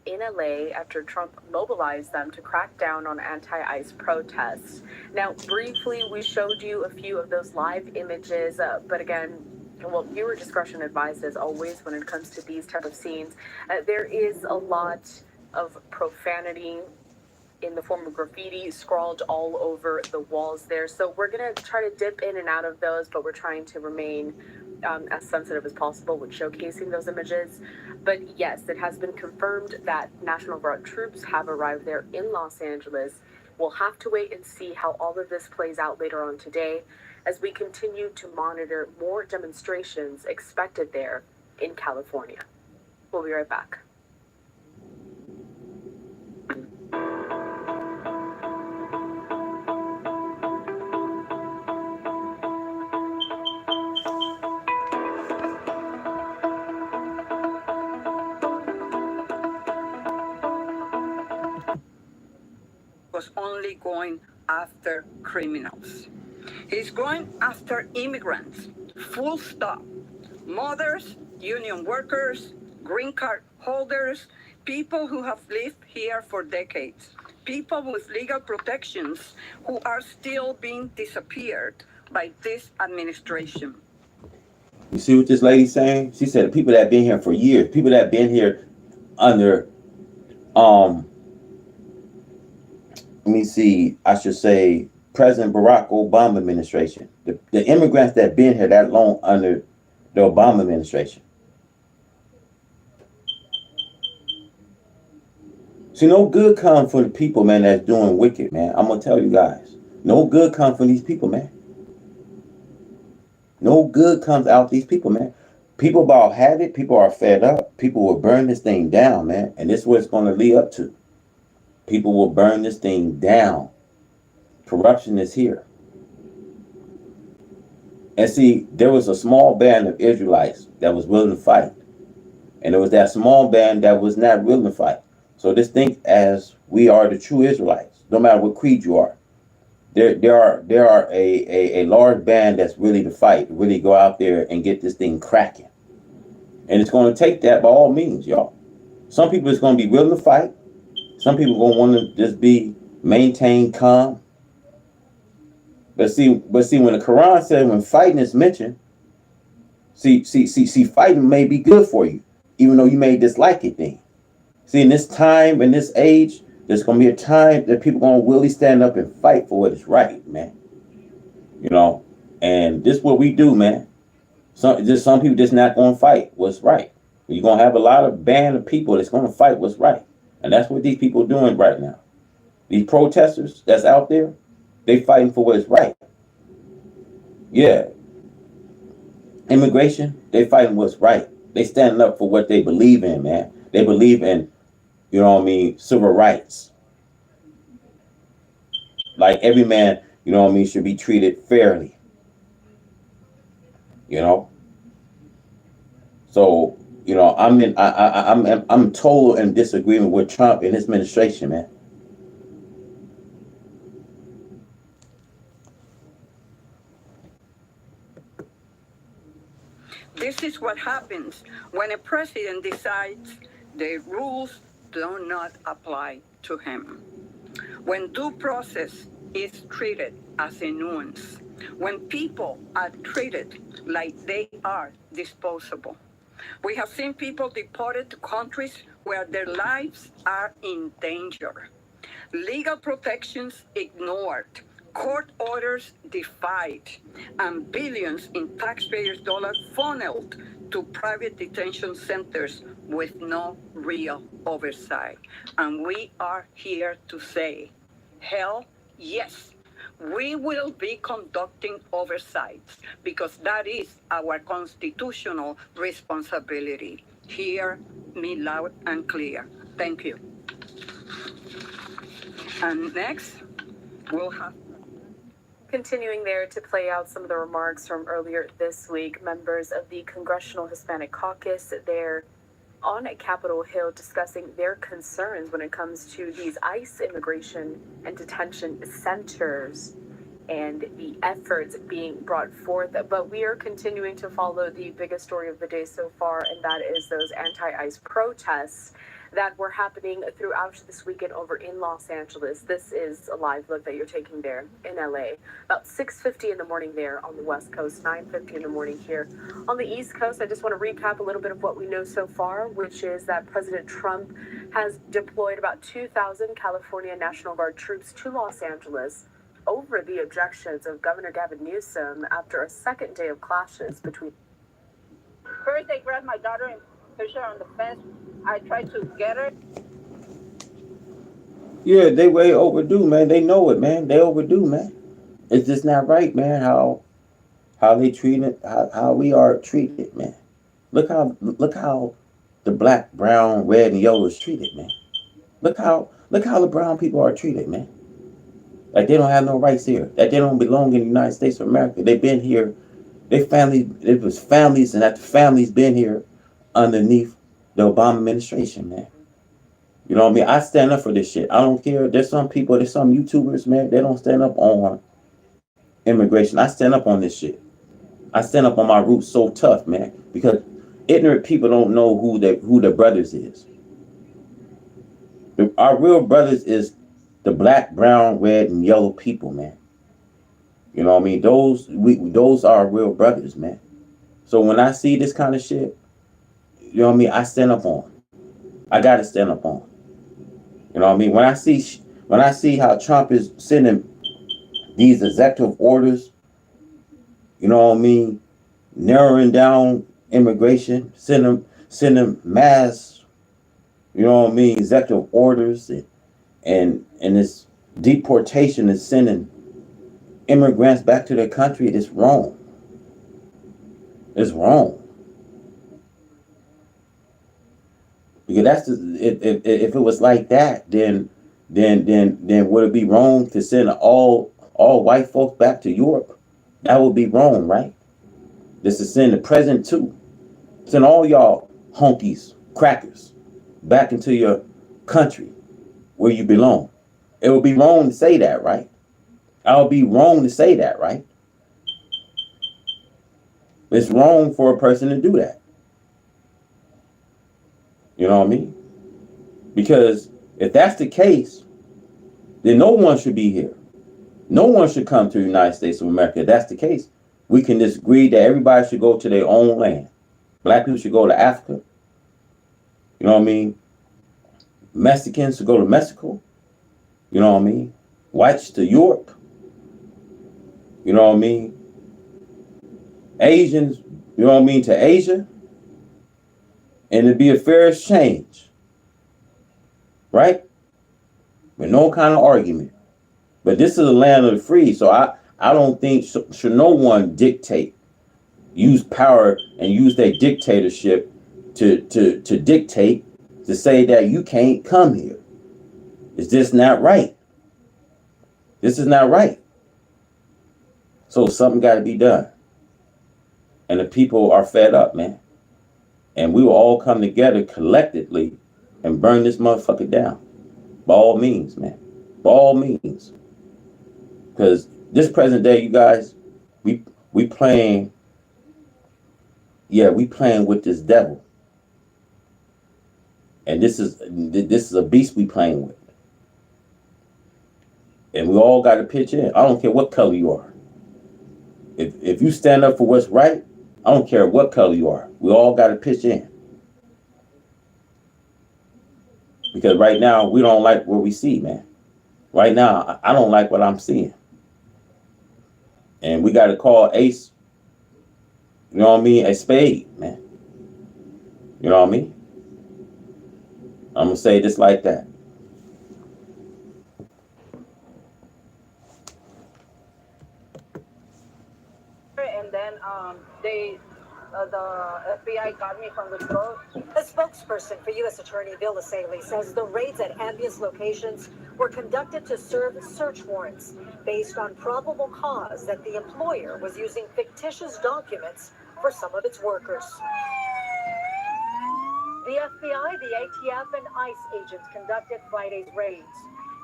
In LA after Trump mobilized them to crack down on anti-ICE protests. Now, briefly, we showed you a few of those live images, but again, well, viewer discretion advised as always when it comes to these type of scenes. There is a lot of profanity in the form of graffiti scrawled all over the walls there. So we're going to try to dip in and out of those, but we're trying to remain as sensitive as possible with showcasing those images. But yes, it has been confirmed that National Guard troops have arrived there in Los Angeles. We'll have to wait and see how all of this plays out later on today as we continue to monitor more demonstrations expected there in California. We'll be right back. Was only going after criminals. He's going after immigrants, full stop. Mothers, union workers, green card holders, people who have lived here for decades, people with legal protections who are still being disappeared by this administration. You see what this lady's saying? She said the people that been here for years, people that been here under let me see, I should say President Barack Obama administration. The immigrants that been here that long under the Obama administration. See, no good comes for the people, man, that's doing wicked, man. I'm going to tell you guys. No good comes from these people, man. No good comes out these people, man. People about have it. People are fed up. People will burn this thing down, man. And this is what it's going to lead up to. People will burn this thing down. Corruption is here. And see, there was a small band of Israelites that was willing to fight. And there was that small band that was not willing to fight. So just think as we are the true Israelites, no matter what creed you are. There are a large band that's really to fight, really go out there and get this thing cracking. And it's going to take that by all means, y'all. Some people is going to be willing to fight. Some people are going to want to just be maintain calm. But see, when the Quran says when fighting is mentioned, see, fighting may be good for you, even though you may dislike it then. See, in this time, in this age, there's going to be a time that people are going to really stand up and fight for what is right, man. You know, and this is what we do, man. Some people just not going to fight what's right. You're going to have a lot of band of people that's going to fight what's right. And that's what these people are doing right now. These protesters that's out there, they fighting for what is right. Yeah. Immigration, they fighting what's right. They standing up for what they believe in, man. They believe in, you know what I mean, civil rights. Like every man, you know what I mean, should be treated fairly. You know? So, you know, I'm total in disagreement with Trump and his administration, man. This is what happens when a president decides the rules do not apply to him. When due process is treated as a nuance, when people are treated like they are disposable. We have seen people deported to countries where their lives are in danger. Legal protections ignored, court orders defied, and billions in taxpayers' dollars funneled to private detention centers with no real oversight. And we are here to say, hell yes, we will be conducting oversights because that is our constitutional responsibility. Hear me loud and clear. Thank you. And next, will have. Continuing there to play out some of the remarks from earlier this week, members of the Congressional Hispanic Caucus, they're on Capitol Hill discussing their concerns when it comes to these ICE immigration and detention centers and the efforts being brought forth. But we are continuing to follow the biggest story of the day so far, and that is those anti-ICE protests that were happening throughout this weekend over in Los Angeles. This is a live look that you're taking there in LA. About 6:50 in the morning there on the West Coast, 9:50 in the morning here on the East Coast. I just want to recap a little bit of what we know so far, which is that President Trump has deployed about 2,000 California National Guard troops to Los Angeles over the objections of Governor Gavin Newsom after a second day of clashes between. First, they grabbed my daughter and pushed her on the fence. I tried to get her. Yeah, they way overdue, man. They know it, man. They overdue, man. It's just not right, man. How they treat it, how we are treated, man. Look how the black, brown, red, and yellow is treated, man. Look how the brown people are treated, man. Like they don't have no rights here. That they don't belong in the United States of America. They've been here. It was families, and after families been here underneath the Obama administration, man. You know what I mean? I stand up for this shit. I don't care. There's some YouTubers, man, they don't stand up on immigration. I stand up on this shit. I stand up on my roots so tough, man, because ignorant people don't know who their brothers is. Our real brothers is the black, brown, red, and yellow people, man. You know what I mean? Those are our real brothers, man. So when I see this kind of shit, you know what I mean, I stand up on. I gotta stand up on. You know what I mean? When I see how Trump is sending these executive orders, you know what I mean, narrowing down immigration, sending mass, you know what I mean, executive orders, and this deportation is sending immigrants back to their country. It's wrong. It's wrong. Because that's if it was like that, then would it be wrong to send all white folks back to Europe? That would be wrong, right? This is send the president too. Send all y'all honkies, crackers, back into your country where you belong. It would be wrong to say that, right? I would be wrong to say that, right? It's wrong for a person to do that. You know what I mean? Because if that's the case, then no one should be here. No one should come to the United States of America. If that's the case, we can just agree that everybody should go to their own land. Black people should go to Africa. You know what I mean? Mexicans should go to Mexico. You know what I mean? Whites to Europe. You know what I mean? Asians, you know what I mean, to Asia. And it'd be a fair exchange. Right? With no kind of argument. But this is a land of the free, so I don't think should no one dictate, use power and use their dictatorship to dictate, to say that you can't come here. It's just not right. This is not right. So something got to be done. And the people are fed up, man. And we will all come together collectively and burn this motherfucker down. By all means, man. By all means. Because this present day, you guys, we playing with this devil. And this is a beast we playing with. And we all got to pitch in. I don't care what color you are. If you stand up for what's right, I don't care what color you are. We all got to pitch in. Because right now, we don't like what we see, man. Right now, I don't like what I'm seeing. And we got to call Ace, you know what I mean, a spade, man. You know what I mean? I'm going to say this like that. And then the FBI got me from the throat. A spokesperson for U.S. Attorney Bill Essayli says the raids at Ambience locations were conducted to serve search warrants based on probable cause that the employer was using fictitious documents for some of its workers. The FBI, the ATF, and ICE agents conducted Friday's raids.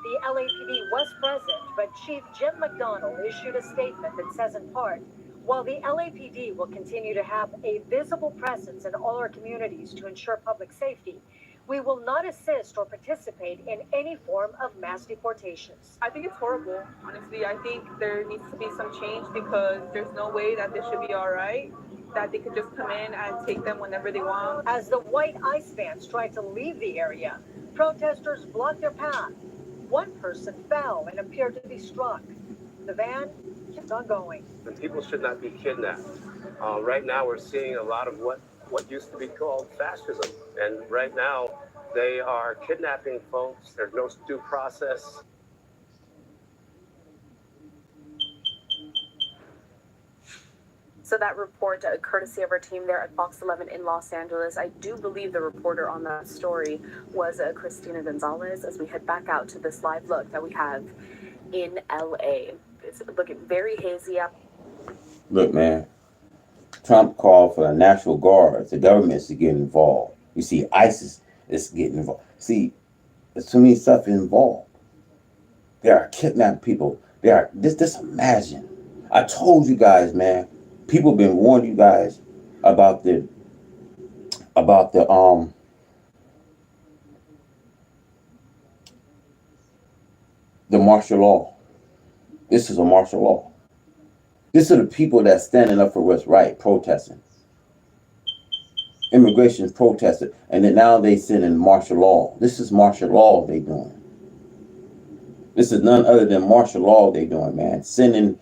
The LAPD was present, but Chief Jim McDonnell issued a statement that says in part, while the LAPD will continue to have a visible presence in all our communities to ensure public safety, we will not assist or participate in any form of mass deportations. I think it's horrible, honestly. I think there needs to be some change because there's no way that this should be all right, that they could just come in and take them whenever they want. As the white ICE vans tried to leave the area, protesters blocked their path. One person fell and appeared to be struck. The van kept on going. And people should not be kidnapped. Right now we're seeing a lot of what used to be called fascism. And right now they are kidnapping folks. There's no due process. So that report, courtesy of our team there at Fox 11 in Los Angeles, I do believe the reporter on that story was Christina Gonzalez, as we head back out to this live look that we have in LA. It's looking very hazy up. Look, man, Trump called for the National Guard. The government's to get involved. You see, ISIS is getting involved. See, there's too many stuff involved. There are kidnapped people. There are, just imagine. I told you guys, man. People been warning you guys about the martial law. This is a martial law. This are the people that's standing up for what's right, protesting. Immigration protested, and then now they sending martial law. This is martial law they doing. This is none other than martial law they doing, man. Sending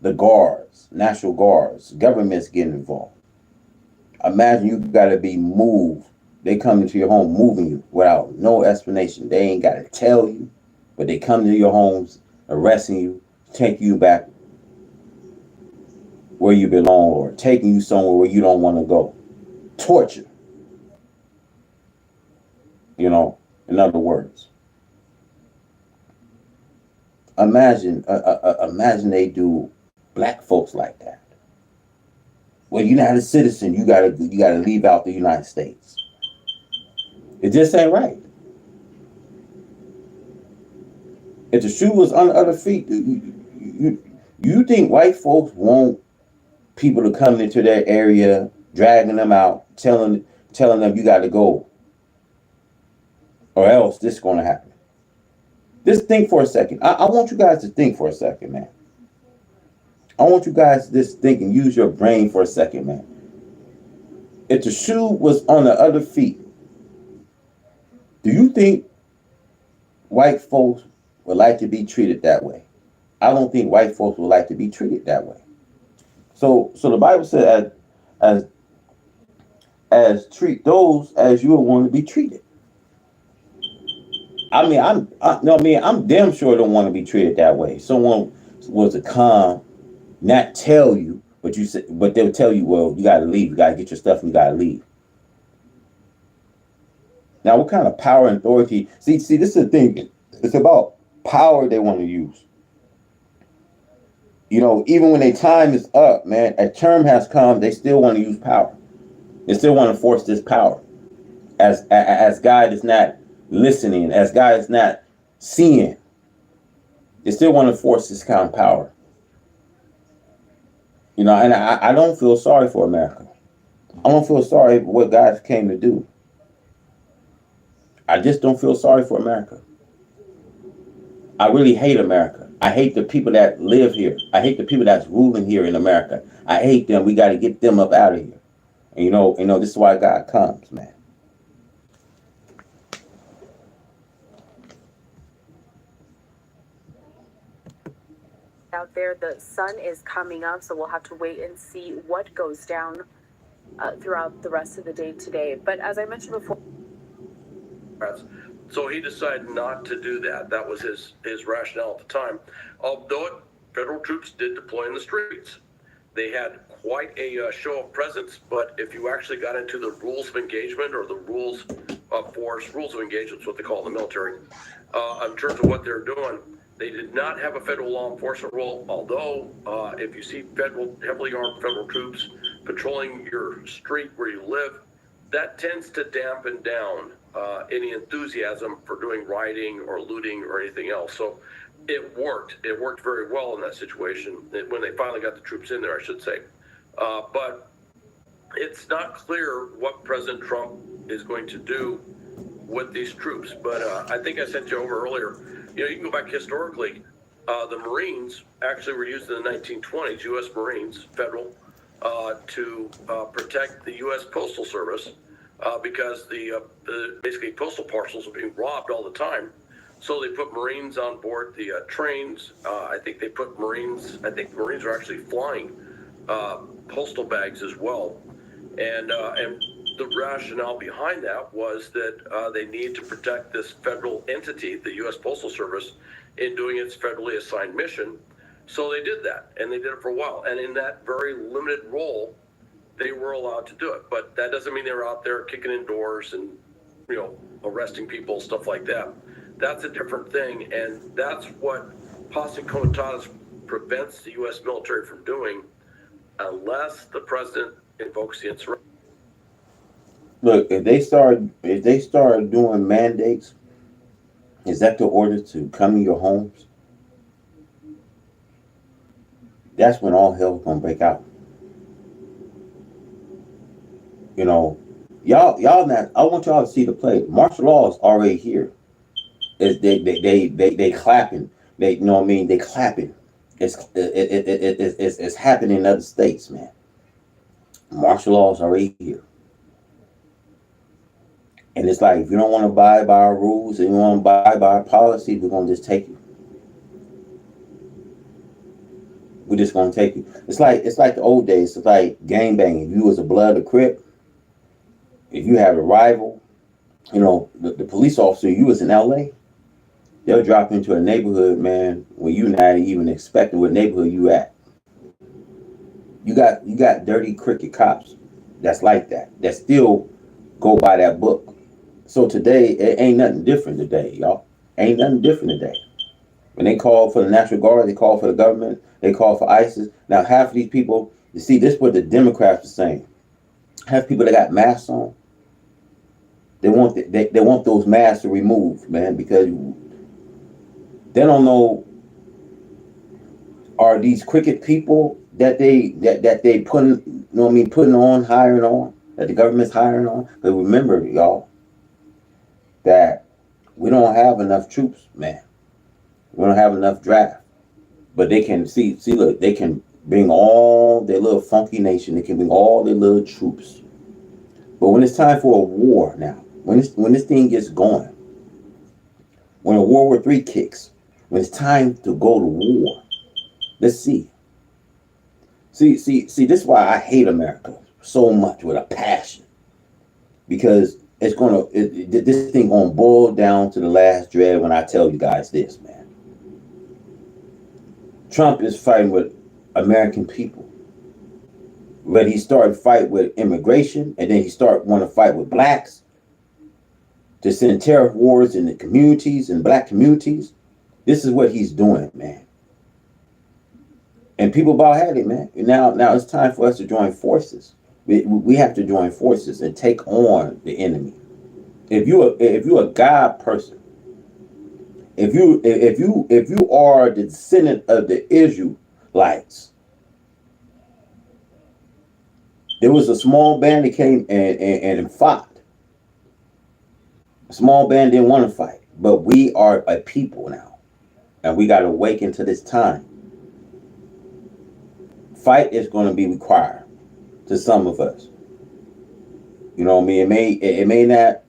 the guards, National Guards, government's getting involved. Imagine you got to be moved. They come into your home moving you without no explanation. They ain't got to tell you, but they come to your homes, arresting you, take you back where you belong or taking you somewhere where you don't want to go. Torture. You know, in other words. Imagine they do black folks like that. Well, you're not a citizen. You gotta leave out the United States. It just ain't right. If the shoe was on the other feet, you think white folks want people to come into their area, dragging them out, telling them you got to go, or else this is going to happen? Just think for a second. I want you guys to think for a second, man. I want you guys to just think and use your brain for a second, man. If the shoe was on the other feet, do you think white folks would like to be treated that way? I don't think white folks would like to be treated that way. So the Bible said, as treat those as you would want to be treated. I mean, I'm damn sure don't want to be treated that way. Someone was to come, not tell you, but they'll tell you, well, you got to leave. You got to get your stuff and you got to leave. Now, what kind of power and authority? See, this is the thing. It's about power they want to use. You know, even when their time is up, man, a term has come, they still want to use power. They still want to force this power. As God is not listening, as God is not seeing, they still want to force this kind of power. You know, and I don't feel sorry for America. I don't feel sorry for what God came to do. I just don't feel sorry for America. I really hate America. I hate the people that live here. I hate the people that's ruling here in America. I hate them. We got to get them up out of here. And you know, this is why God comes, man. Out there, the sun is coming up, so we'll have to wait and see what goes down throughout the rest of the day today. But as I mentioned before, so he decided not to do that. That was his rationale at the time. Although federal troops did deploy in the streets. They had quite a show of presence, but if you actually got into the rules of engagement or the rules of force, rules of engagement is what they call it in the military, in terms of what they're doing. They did not have a federal law enforcement role, although if you see heavily armed federal troops patrolling your street where you live, that tends to dampen down any enthusiasm for doing rioting or looting or anything else. So it worked. It worked very well in that situation when they finally got the troops in there, I should say. But it's not clear what President Trump is going to do with these troops. But I think I sent you over earlier. You know, you can go back historically. The Marines actually were used in the 1920s, U.S. Marines, federal, to protect the U.S. Postal Service because the basically postal parcels were being robbed all the time. So they put Marines on board the trains. I think Marines were actually flying postal bags as well. And the rationale behind that was that they need to protect this federal entity, the U.S. Postal Service, in doing its federally assigned mission. So they did that, and they did it for a while. And in that very limited role, they were allowed to do it. But that doesn't mean they were out there kicking in doors and, you know, arresting people, stuff like that. That's a different thing, and that's what Posse Comitatus prevents the U.S. military from doing unless the president invokes the insurrection. Look, if they start doing mandates, executive orders to come in your homes, that's when all hell's gonna break out. You know, y'all not. I want y'all to see the play. Martial law is already here. They clapping. They, you know what I mean? They clapping. It's happening in other states, man. Martial law is already here. And it's like, if you don't want to abide by our rules and you want to abide by our policy, we're going to just take you. We're just going to take you. It's like the old days. It's like gang banging. If you was a blood or crip, if you have a rival, you know, the police officer, you was in LA, they'll drop into a neighborhood, man, when you're not even expecting what neighborhood you at. You got dirty, crooked cops that's like that still go by that book. So today, it ain't nothing different today, y'all. Ain't nothing different today. When they call for the National Guard, they call for the government, they call for ISIS. Now, half of these people, you see, this is what the Democrats are saying. Half people that got masks on, they want those masks removed, man, because they don't know, are these crooked people that they putting, you know what I mean, putting on, hiring on, that the government's hiring on. But remember, y'all, that we don't have enough troops, man. We don't have enough draft. But they can see, look, they can bring all their little funky nation. They can bring all their little troops. But when it's time for a war now, when this thing gets going, when World War III kicks, when it's time to go to war, let's see. See, this is why I hate America so much with a passion. Because this thing gonna boil down to the last dread when I tell you guys this, man. Trump is fighting with American people. But he started fight with immigration, and then he started want to fight with blacks to send tariff wars in the communities and black communities. This is what he's doing, man. And people about had it, man. Now it's time for us to join forces. We have to join forces and take on the enemy. If you're a God person, if you are the descendant of the Israelites, there was a small band that came and fought. A small band didn't want to fight, but we are a people now, and we got to awaken to this time. Fight is going to be required to some of us. You know what I mean? It may not.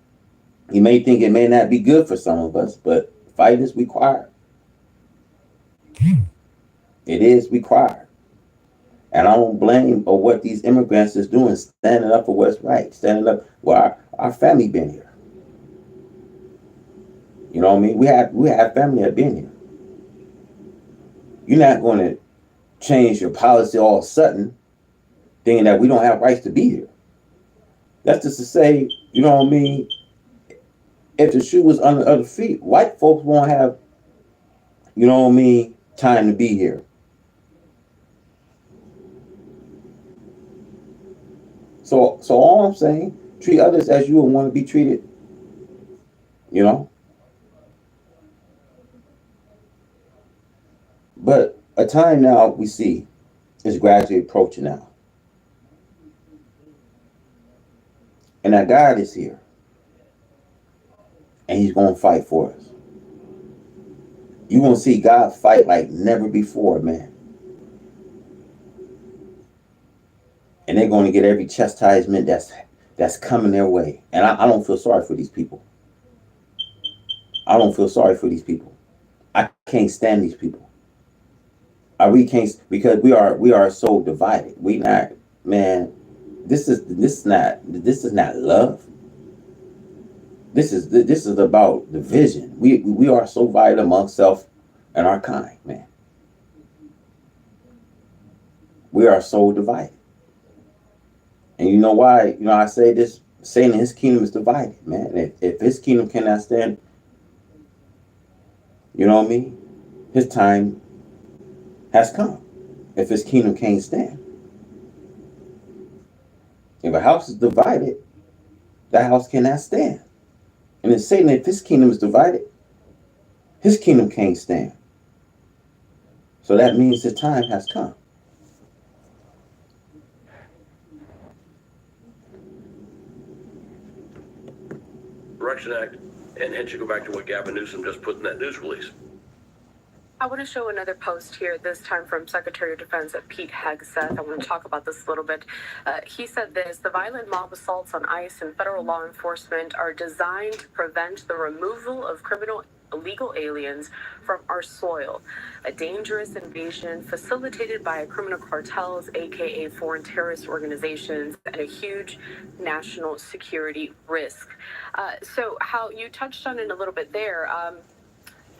You may think it may not be good for some of us, but fight is required. It is required. And I don't blame or what these immigrants is doing, standing up for what's right, standing up. Well, our family been here. You know what I mean? We have family that been here. You're not going to change your policy all of a sudden, thinking that we don't have rights to be here. That's just to say, you know what I mean? if the shoe was under other feet, white folks won't have, you know what I mean, time to be here. So all I'm saying, treat others as you would want to be treated. You know? But a time now we see is gradually approaching now. And our God is here. And he's going to fight for us. You're going to see God fight like never before, man. And they're going to get every chastisement that's coming their way. And I don't feel sorry for these people. I don't feel sorry for these people. I can't stand these people. I really can't, because we are so divided. We not, man. This is not love. This is about division. We are so divided amongst self and our kind, man. We are so divided. And you know why? You know, I say this, saying his kingdom is divided, man. If his kingdom cannot stand, you know what I mean? His time has come. If his kingdom can't stand. If a house is divided, that house cannot stand. And it's saying if his kingdom is divided, his kingdom can't stand. So that means the time has come. Correction Act, and hence you go back to what Gavin Newsom just put in that news release. I want to show another post here, this time from Secretary of Defense Pete Hegseth. I want to talk about this a little bit. He said this: the violent mob assaults on ICE and federal law enforcement are designed to prevent the removal of illegal aliens from our soil, a dangerous invasion facilitated by criminal cartels, aka foreign terrorist organizations, and a huge national security risk. So how you touched on it a little bit there.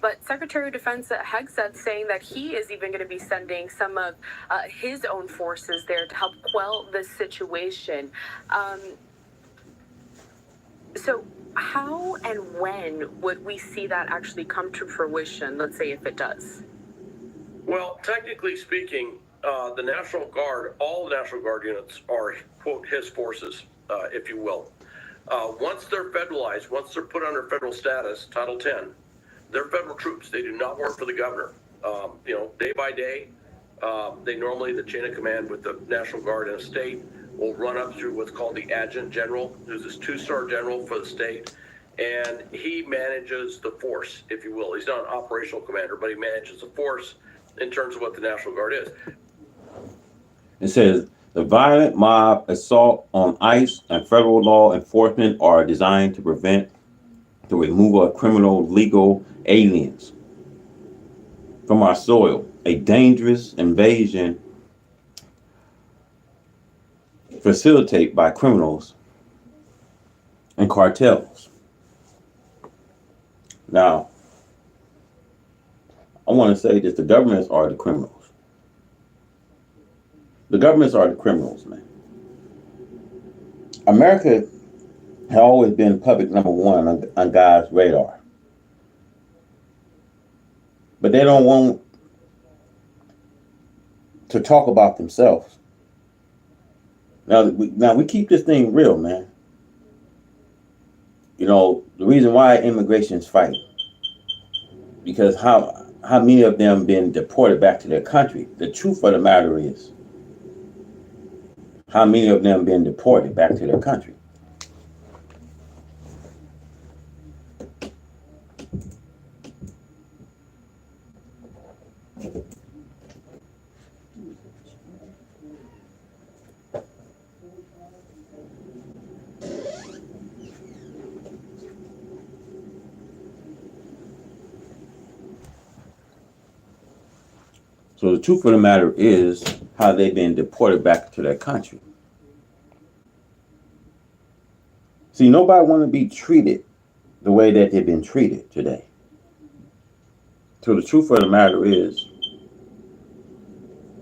But Secretary of Defense Hegseth saying that he is even going to be sending some of his own forces there to help quell this situation. So how and when would we see that actually come to fruition, let's say if it does? Well, technically speaking, the National Guard, all the National Guard units are, quote, his forces, if you will. Once they're federalized, once they're put under federal status, Title 10, they're federal troops. They do not work for the governor. Day by day, they normally, the chain of command with the National Guard in a state will run up through what's called the adjutant general, who's this 2-star general for the state. And he manages the force, if you will. He's not an operational commander, but he manages the force in terms of what the National Guard is. It says, the violent mob assault on ICE and federal law enforcement are designed to prevent the removal of criminal legal aliens from our soil, a dangerous invasion facilitated by criminals and cartels. Now, I want to say that the governments are the criminals. The governments are the criminals, man. America has always been public number one on God's radar. But they don't want to talk about themselves. Now we keep this thing real, man. You know, the reason why immigration is fighting, because how many of them been deported back to their country? The truth of the matter is, how many of them been deported back to their country? So the truth of the matter is how they've been deported back to their country. See, nobody want to be treated the way that they've been treated today. So the truth of the matter is,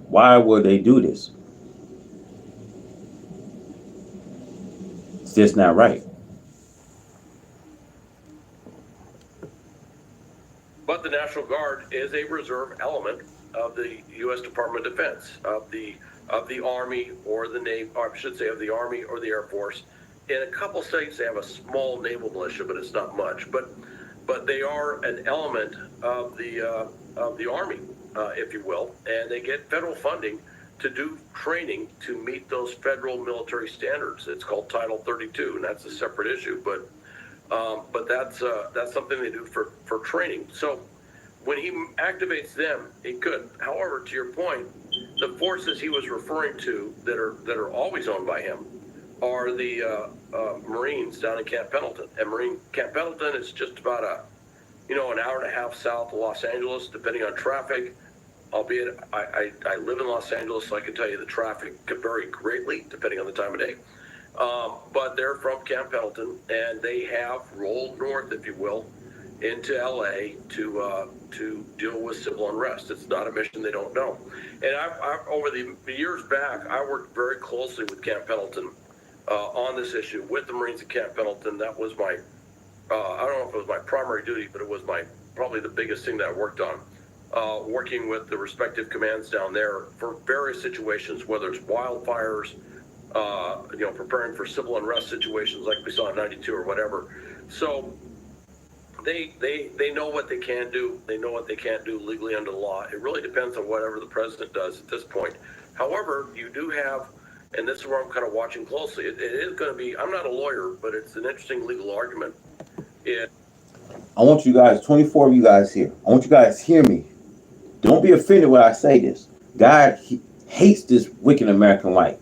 why would they do this? It's just not right. National Guard is a reserve element of the U.S. Department of Defense, of the Army or the Navy, or I should say of the Army or the Air Force. In a couple states, they have a small naval militia, but it's not much. But they are an element of the Army, if you will, and they get federal funding to do training to meet those federal military standards. It's called Title 32, and that's a separate issue. But that's something they do for training. So when he activates them, it could. However, to your point, the forces he was referring to that are always owned by him are the Marines down in Camp Pendleton. And Camp Pendleton is just about an hour and a half south of Los Angeles, depending on traffic. Albeit, I live in Los Angeles, so I can tell you the traffic could vary greatly depending on the time of day. But they're from Camp Pendleton, and they have rolled north, if you will, into LA to deal with civil unrest. It's not a mission they don't know. And I over the years back, I worked very closely with Camp Pendleton on this issue with the Marines at Camp Pendleton. That was my, I don't know if it was my primary duty, but it was probably the biggest thing that I worked on. Working with the respective commands down there for various situations, whether it's wildfires, preparing for civil unrest situations like we saw in '92 or whatever. So they know what they can do. They know what they can't do legally under the law. It really depends on whatever the president does at this point. However, you do have, and this is where I'm kind of watching closely. It is going to be, I'm not a lawyer, but it's an interesting legal argument. I want you guys, 24 of you guys here, I want you guys to hear me. Don't be offended when I say this. God hates this wicked American white.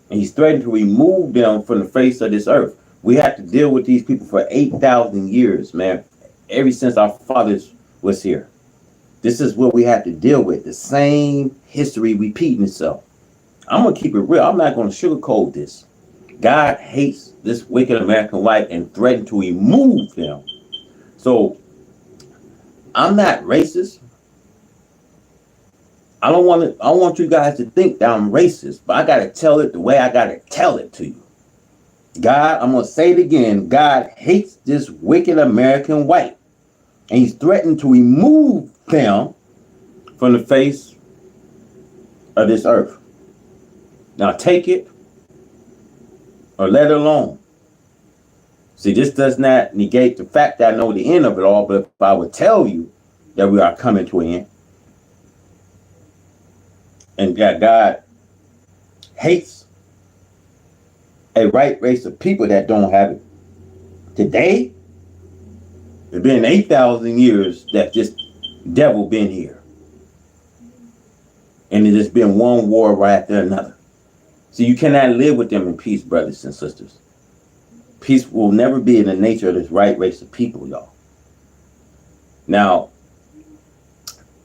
And he's threatened to remove them from the face of this earth. We have to deal with these people for 8,000 years, man. Ever since our fathers was here. This is what we have to deal with. The same history repeating itself. I'm going to keep it real. I'm not going to sugarcoat this. God hates this wicked American white and threatened to remove them. So, I'm not racist. I want you guys to think that I'm racist, but I got to tell it the way I got to tell it to you. God, I'm going to say it again. God hates this wicked American white. And he's threatened to remove them from the face of this earth. Now take it or let it alone. See, this does not negate the fact that I know the end of it all, but if I would tell you that we are coming to an end, and that God hates a right race of people that don't have it. Today, it's been 8,000 years that this devil been here. And it's just been one war right after another. So you cannot live with them in peace, brothers and sisters. Peace will never be in the nature of this right race of people, y'all. Now,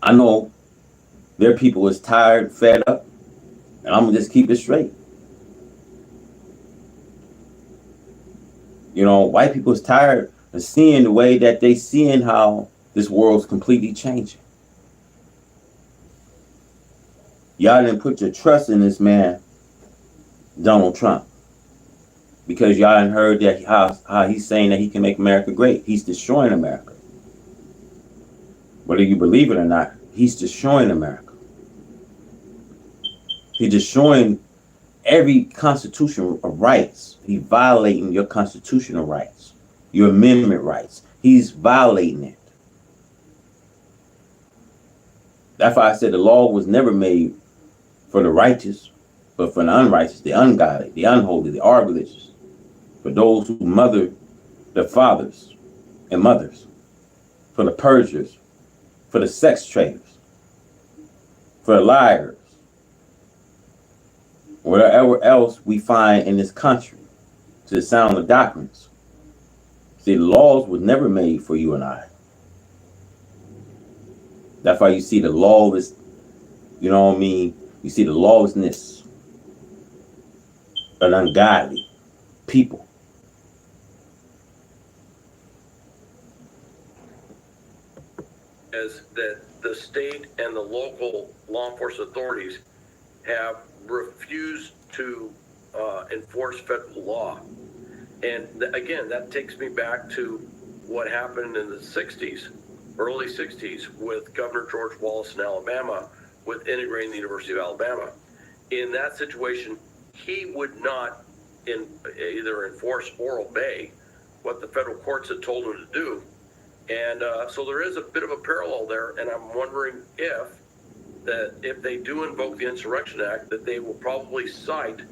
I know their people is tired, fed up, and I'm going to just keep it straight. White people is tired of seeing the way that they seeing how this world's completely changing. Y'all didn't put your trust in this man, Donald Trump, because y'all didn't heard that how he's saying that he can make America great. He's destroying America. Whether you believe it or not, he's destroying America. He's destroying every constitution of rights. He's violating your constitutional rights, your amendment rights. He's violating it. That's why I said the law was never made for the righteous, but for the unrighteous, the ungodly, the unholy, the religious, for those who mother their fathers and mothers, for the perjurers, for the sex traders, for the liars, whatever else we find in this country, to the sound of doctrines. See, the laws was never made for you and I. That's why you see the lawless, you see the lawlessness of ungodly people. As that the state and the local law enforcement authorities have refused to enforce federal law. And again, that takes me back to what happened in the 60s early 60s, with Governor George Wallace in Alabama, with integrating the University of Alabama. In that situation, he would not either enforce or obey what the federal courts had told him to do. And so there is a bit of a parallel there, and I'm wondering if they do invoke the Insurrection Act, that they will probably cite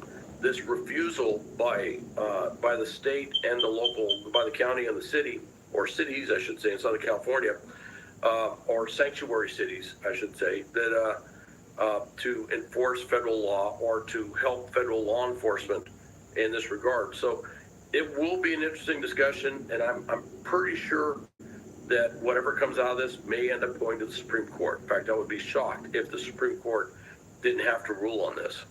this refusal by the state and the local, by the county and the city, or cities, I should say, in Southern California, or sanctuary cities, I should say, that to enforce federal law or to help federal law enforcement in this regard. So it will be an interesting discussion, and I'm pretty sure that whatever comes out of this may end up going to the Supreme Court. In fact, I would be shocked if the Supreme Court didn't have to rule on this.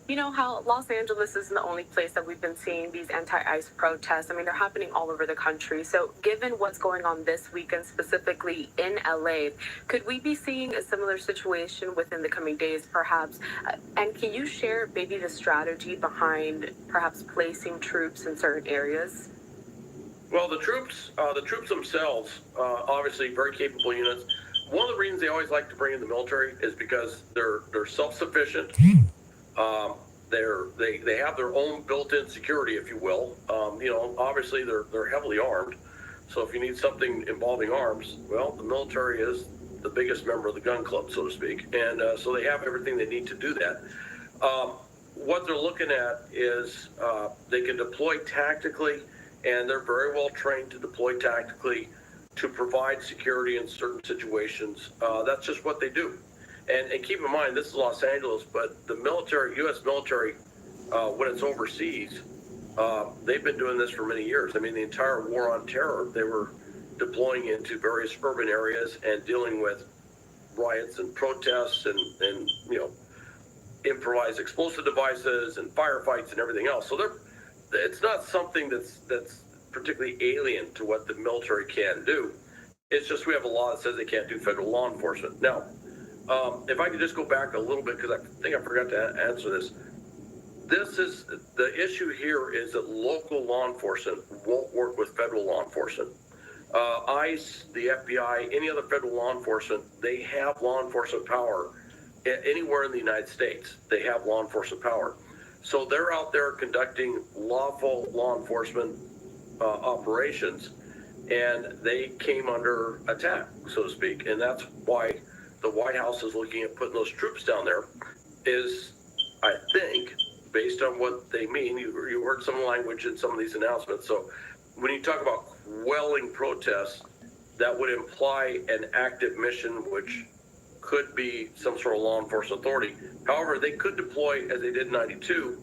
You know how Los Angeles isn't the only place that we've been seeing these anti-ICE protests. I mean, they're happening all over the country. So given what's going on this weekend, specifically in LA, could we be seeing a similar situation within the coming days, perhaps? And can you share maybe the strategy behind perhaps placing troops in certain areas? Well, the troops themselves, obviously very capable units. One of the reasons they always like to bring in the military is because they're self-sufficient. They have their own built-in security, if you will. Obviously they're heavily armed. So if you need something involving arms, well, the military is the biggest member of the gun club, so to speak. And so they have everything they need to do that. What they're looking at is they can deploy tactically, and they're very well trained to deploy tactically to provide security in certain situations. That's just what they do. And keep in mind, this is Los Angeles, but the military, U.S. military, when it's overseas, they've been doing this for many years. I mean, the entire war on terror, they were deploying into various urban areas and dealing with riots and protests and improvised explosive devices and firefights and everything else. So it's not something that's particularly alien to what the military can do. It's just we have a law that says they can't do federal law enforcement. Now, if I could just go back a little bit, because I think I forgot to answer this. The issue here is that local law enforcement won't work with federal law enforcement. ICE, the FBI, any other federal law enforcement, they have law enforcement power anywhere in the United States. They have law enforcement power. So they're out there conducting lawful law enforcement operations, and they came under attack, so to speak. And that's why the White House is looking at putting those troops down there, is, I think, based on what they mean, you heard some language in some of these announcements. So when you talk about quelling protests, that would imply an active mission, which could be some sort of law enforcement authority. However, they could deploy, as they did in 92,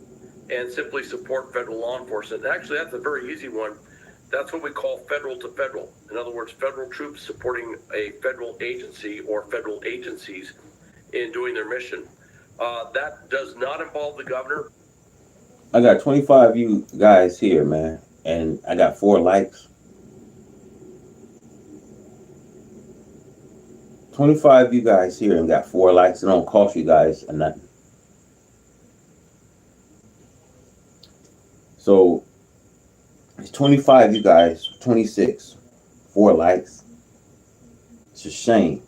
and simply support federal law enforcement. And actually, that's a very easy one. That's what we call federal to federal. In other words, federal troops supporting a federal agency or federal agencies in doing their mission. That does not involve the governor. I got 25 of you guys here, man, and I got 4 likes. 25 of you guys here and got 4 likes. It don't cost you guys a nothing. So it's 25 of you guys, 26, 4 likes. It's a shame,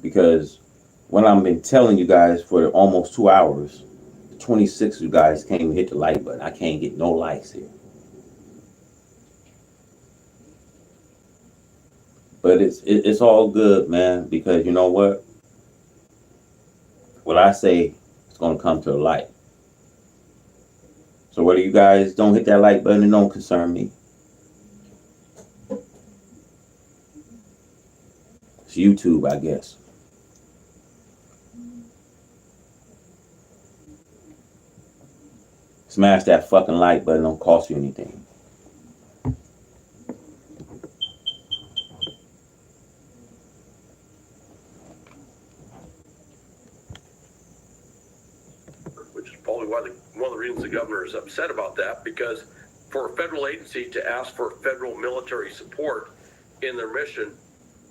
because when I've been telling you guys for almost 2 hours, 26 of you guys can't even hit the like button. I can't get no likes here. But it's all good, man, because you know what? What I say is going to come to the light. So whether you guys don't hit that like button, it don't concern me. It's YouTube, I guess. Smash that fucking like button, don't cost you anything. Which is probably why one of the reasons the governor is upset about that, because for a federal agency to ask for federal military support in their mission,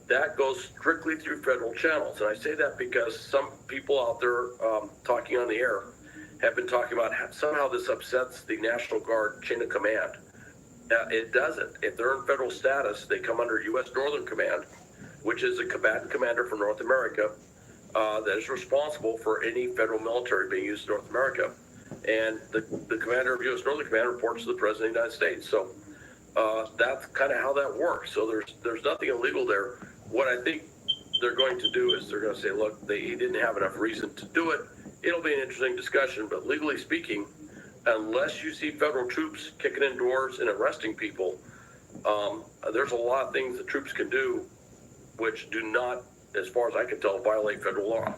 that goes strictly through federal channels. And I say that because some people out there talking on the air have been talking about how somehow this upsets the National Guard chain of command. It doesn't. If they're in federal status, they come under U.S. Northern Command, which is a combatant commander for North America that is responsible for any federal military being used in North America. And the commander of U.S. Northern Command reports to the President of the United States. So that's kind of how that works. So there's nothing illegal there. What I think they're going to do is they're going to say, look, he didn't have enough reason to do it. It'll be an interesting discussion, but legally speaking, unless you see federal troops kicking in doors and arresting people, there's a lot of things the troops can do which do not, as far as I can tell, violate federal law.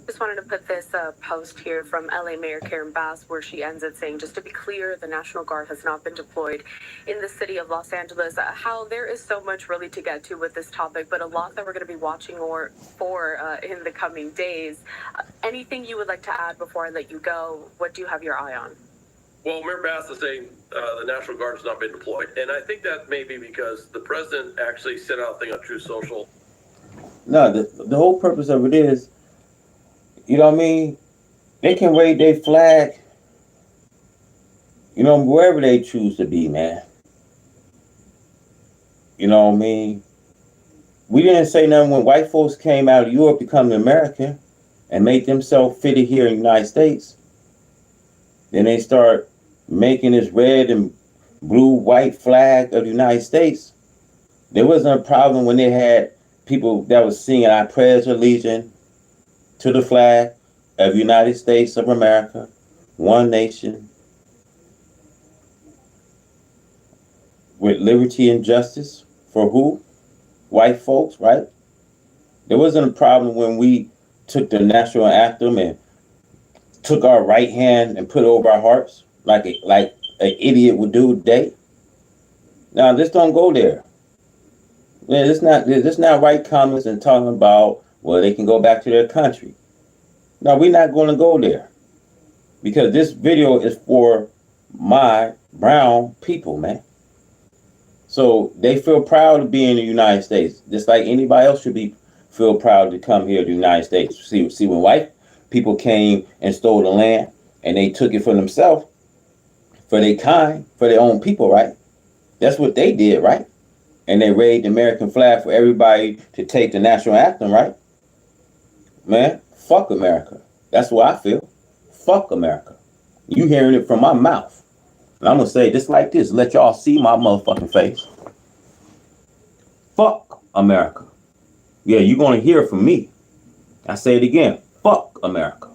Just wanted to put this post here from LA Mayor Karen Bass, where she ends it saying, just to be clear, the National Guard has not been deployed in the city of Los Angeles. How there is so much really to get to with this topic, but a lot that we're going to be watching for in the coming days. Anything you would like to add before I let you go? What do you have your eye on? Well, Mayor Bass is saying the National Guard has not been deployed. And I think that may be because the president actually sent out a thing on Truth Social. No, the whole purpose of it is, you know what I mean? They can wave their flag, you know, wherever they choose to be, man. You know what I mean? We didn't say nothing when white folks came out of Europe becoming American and made themselves fitted here in the United States. Then they start making this red and blue, white flag of the United States. There wasn't a problem when they had people that was singing, I pledge allegiance to the flag of the United States of America, one nation, with liberty and justice for who? White folks, right? There wasn't a problem when we took the national anthem and took our right hand and put it over our hearts like an idiot would do today. Now, let's don't go there. Yeah, let's not write comments and talking about, well, they can go back to their country. No, we're not going to go there. Because this video is for my brown people, man. So they feel proud to be in the United States. Just like anybody else should feel proud to come here to the United States. See, when white people came and stole the land and they took it for themselves, for their kind, for their own people, right? That's what they did, right? And they raised the American flag for everybody to take the national anthem, right? Man, fuck America. That's what I feel. Fuck America. You hearing it from my mouth. And I'm going to say just like this, let y'all see my motherfucking face. Fuck America. Yeah, you're going to hear it from me. I say it again. Fuck America.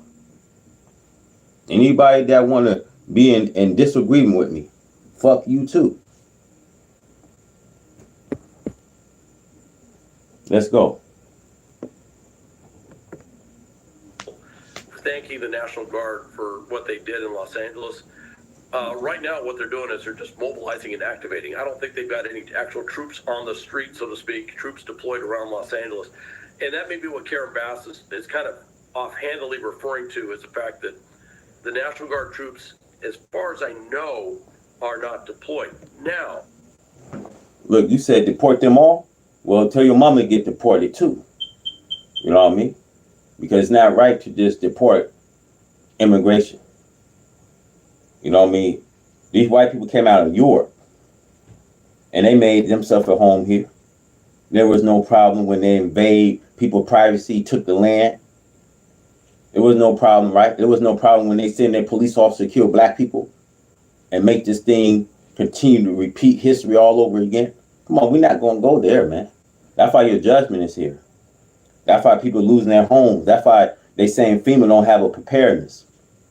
Anybody that want to be in disagreement with me, fuck you too. Let's go. Thanking the National Guard for what they did in Los Angeles. Right now, what they're doing is they're just mobilizing and activating. I don't think they've got any actual troops on the street, so to speak, troops deployed around Los Angeles. And that may be what Karen Bass is kind of offhandedly referring to, is the fact that the National Guard troops, as far as I know, are not deployed. Now, look, you said deport them all? Well, tell your mama to get deported too. You know what I mean? Because it's not right to just deport immigration. You know what I mean? These white people came out of Europe and they made themselves at home here. There was no problem when they invade people's privacy, took the land. There was no problem, right? There was no problem when they send their police officer to kill black people and make this thing continue to repeat history all over again. Come on, we're not going to go there, man. That's why your judgment is here. That's why people are losing their homes. That's why they saying FEMA don't have a preparedness.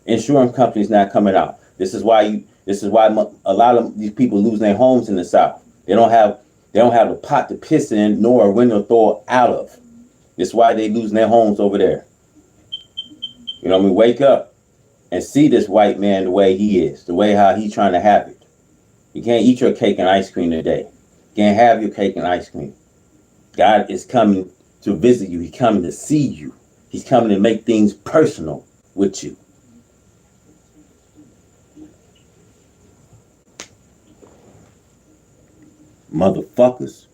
Insurance companies not coming out. This is why a lot of these people losing their homes in the South. They don't have a pot to piss in nor a window to throw out of. This is why they losing their homes over there. You know what I mean? Wake up and see this white man the way he is, the way how he's trying to have it. You can't eat your cake and ice cream today. You can't have your cake and ice cream. God is coming to visit you. He's coming to see you. He's coming to make things personal with you. Motherfuckers.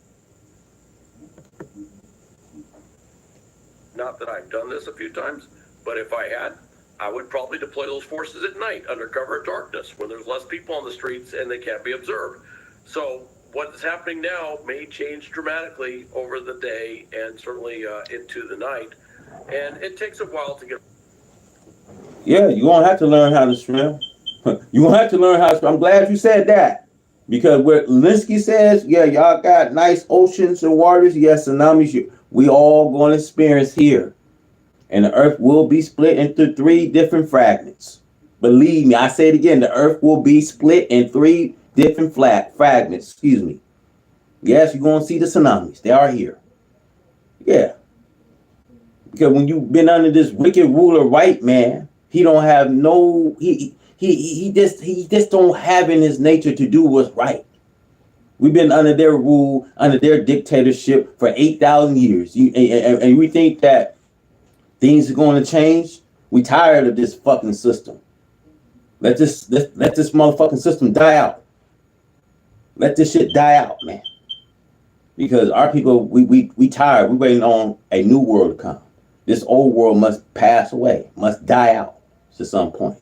not that I've done this a few times, but if I had, I would probably deploy those forces at night under cover of darkness when there's less people on the streets and they can't be observed. So what is happening now may change dramatically over the day and certainly into the night. And it takes a while to get. Yeah, you're going to have to learn how to swim. You're going to have to learn how to swim. I'm glad you said that. Because what Linsky says, yeah, y'all got nice oceans and waters. Yes, tsunamis, we all going to experience here. And the earth will be split into 3 different fragments. Believe me, I say it again, the earth will be split in 3 different fragments. Excuse me. Yes, you're going to see the tsunamis. They are here. Yeah. Because when you've been under this wicked ruler white man, he don't have no, he just don't have in his nature to do what's right. We've been under their rule, under their dictatorship for 8,000 years. And we think that things are going to change. We tired of this fucking system. Let this motherfucking system die out. Let this shit die out, man. Because our people, we tired. We're waiting on a new world to come. This old world must pass away, must die out to some point.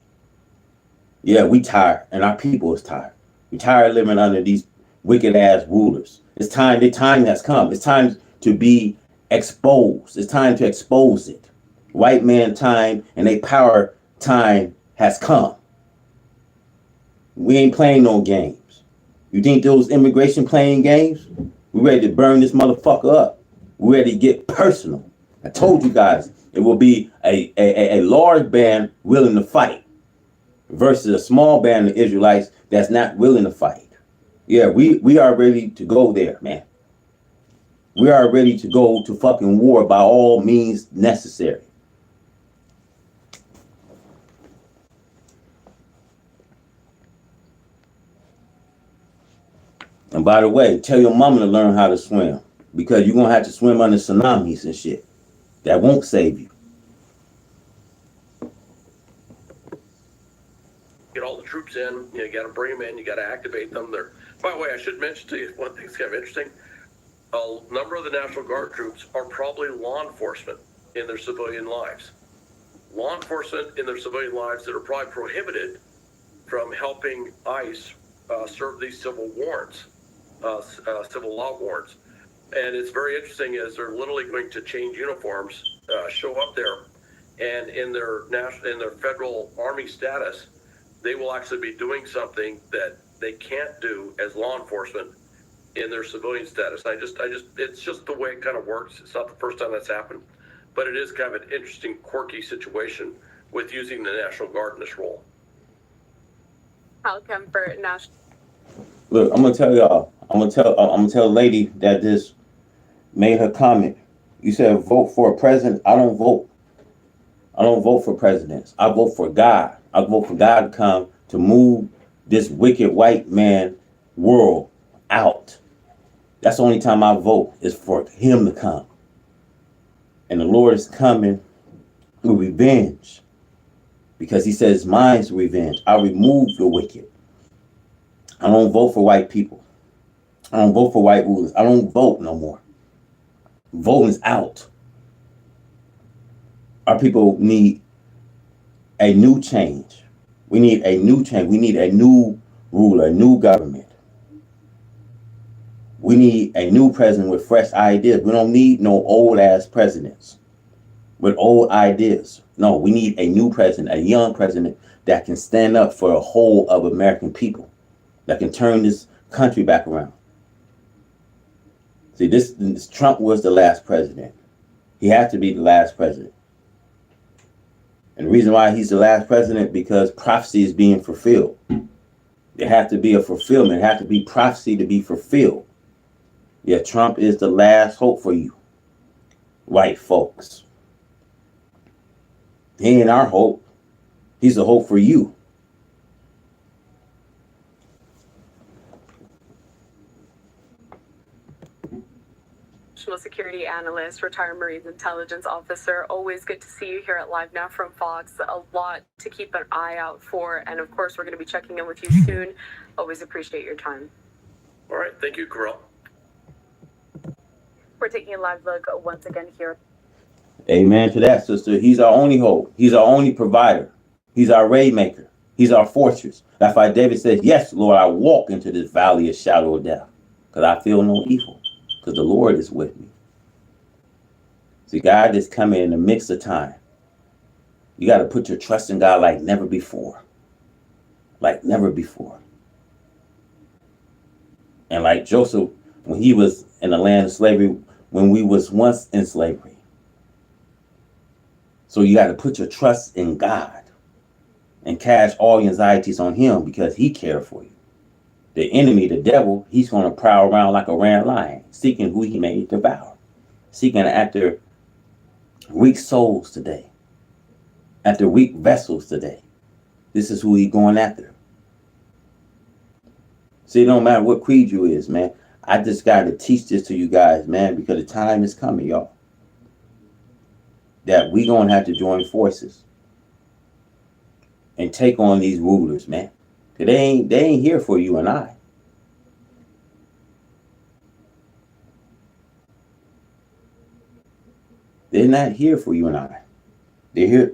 Yeah, we tired, and our people is tired. We tired of living under these wicked ass rulers. It's time. The time has come. It's time to be exposed. It's time to expose it. White man time and a power time has come. We ain't playing no games. You think those immigration playing games? We ready to burn this motherfucker up. We ready to get personal. I told you guys it will be a large band willing to fight versus a small band of Israelites that's not willing to fight. Yeah, we are ready to go there, man. We are ready to go to fucking war by all means necessary. And by the way, tell your mama to learn how to swim, because you're going to have to swim under tsunamis and shit. That won't save you. Get all the troops in, you got to bring them in, you got to activate them. By the way, I should mention to you one thing's kind of interesting. A number of the National Guard troops are probably law enforcement in their civilian lives. Law enforcement in their civilian lives that are probably prohibited from helping ICE serve these civil warrants, civil law warrants. And it's very interesting is they're literally going to change uniforms, show up there, and in their federal army status, they will actually be doing something that they can't do as law enforcement in their civilian status. It's just the way it kind of works. It's not the first time that's happened, but it is kind of an interesting, quirky situation with using the National Guard in this role. How come for national? Look, I'm gonna tell y'all. I'm gonna tell a lady that just made her comment. You said vote for a president. I don't vote. I don't vote for presidents. I vote for God. I vote for God to come to move this wicked white man world out. That's the only time I vote, is for him to come. And the Lord is coming with revenge, because he says mine's revenge. I remove the wicked. I don't vote for white people. I don't vote for white rulers. I don't vote no more. Voting's out. Our people need a new change. We need a new change. We need a new ruler, a new government. We need a new president with fresh ideas. We don't need no old ass presidents with old ideas. No, we need a new president, a young president that can stand up for the whole of American people, that can turn this country back around. See, this Trump was the last president. He had to be the last president. And the reason why he's the last president, because prophecy is being fulfilled. There had to be a fulfillment. There had to be prophecy to be fulfilled. Yeah, Trump is the last hope for you, white folks. He ain't our hope. He's a hope for you. National Security Analyst, retired Marines Intelligence Officer. Always good to see you here at Live Now from Fox. A lot to keep an eye out for. And of course, we're going to be checking in with you soon. Always appreciate your time. All right. Thank you, Carell. We're taking a live look once again here. Amen to that, sister. He's our only hope. He's our only provider. He's our way maker. He's our fortress. That's why David says, yes, Lord, I walk into this valley of shadow of death because I feel no evil because the Lord is with me. See, God is coming in the midst of time. You got to put your trust in God like never before. Like never before. And like Joseph, when he was in the land of slavery, when we was once in slavery. So you got to put your trust in God and cast all your anxieties on him because he cares for you. The enemy, the devil, he's going to prowl around like a ram lion, seeking who he may devour, seeking after weak souls today, after weak vessels today. This is who he's going after. See, it don't matter what creed you is, man. I just got to teach this to you guys, man, because the time is coming, y'all, that we going to have to join forces and take on these rulers, man. Cause they ain't here for you and I. They're not here for you and I. They're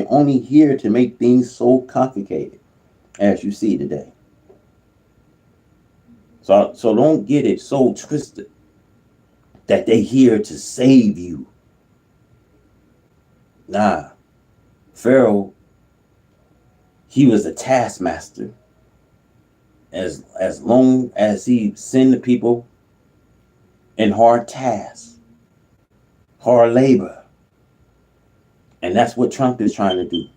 only here to make things so complicated as you see today. So don't get it so twisted that they're here to save you. Nah. Pharaoh, he was a taskmaster. As long as he sent the people in hard tasks, hard labor. And that's what Trump is trying to do.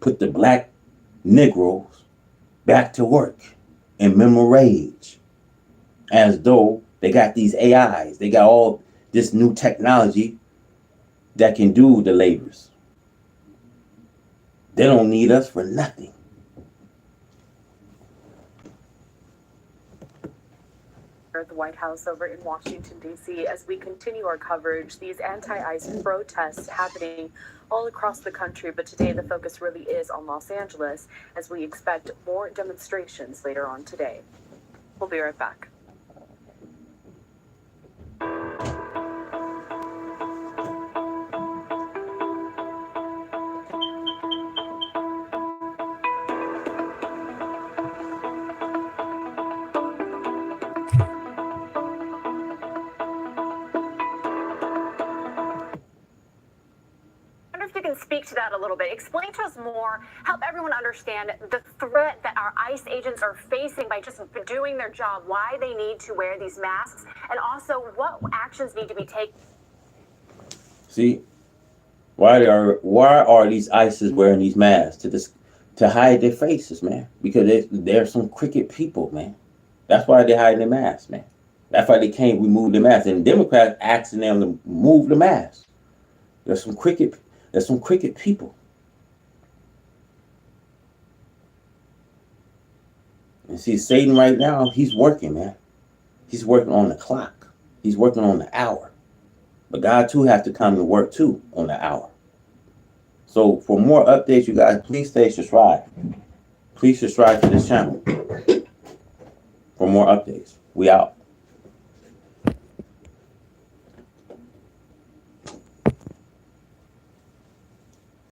Put the black Negroes back to work in minimum wage, as though they got these AIs, they got all this new technology that can do the labors. They don't need us for nothing. At the White House over in Washington, D.C. as we continue our coverage, these anti-ICE protests happening all across the country, but today the focus really is on Los Angeles as we expect more demonstrations later on today. We'll be right back. Speak to that a little bit. Explain to us more, help everyone understand the threat that our ICE agents are facing by just doing their job, why they need to wear these masks, and also what actions need to be taken. See, why are these ISIS wearing these masks to hide their faces, man? Because they're some crooked people, man. That's why they're hiding their masks, man. That's why they can't remove the mask. And Democrats asking them to move the mask. There's some crooked people. And see, Satan right now, he's working, man. He's working on the clock. He's working on the hour. But God too has to come to work too on the hour. So for more updates, you guys, please stay subscribed. Please subscribe to this channel for more updates. We out.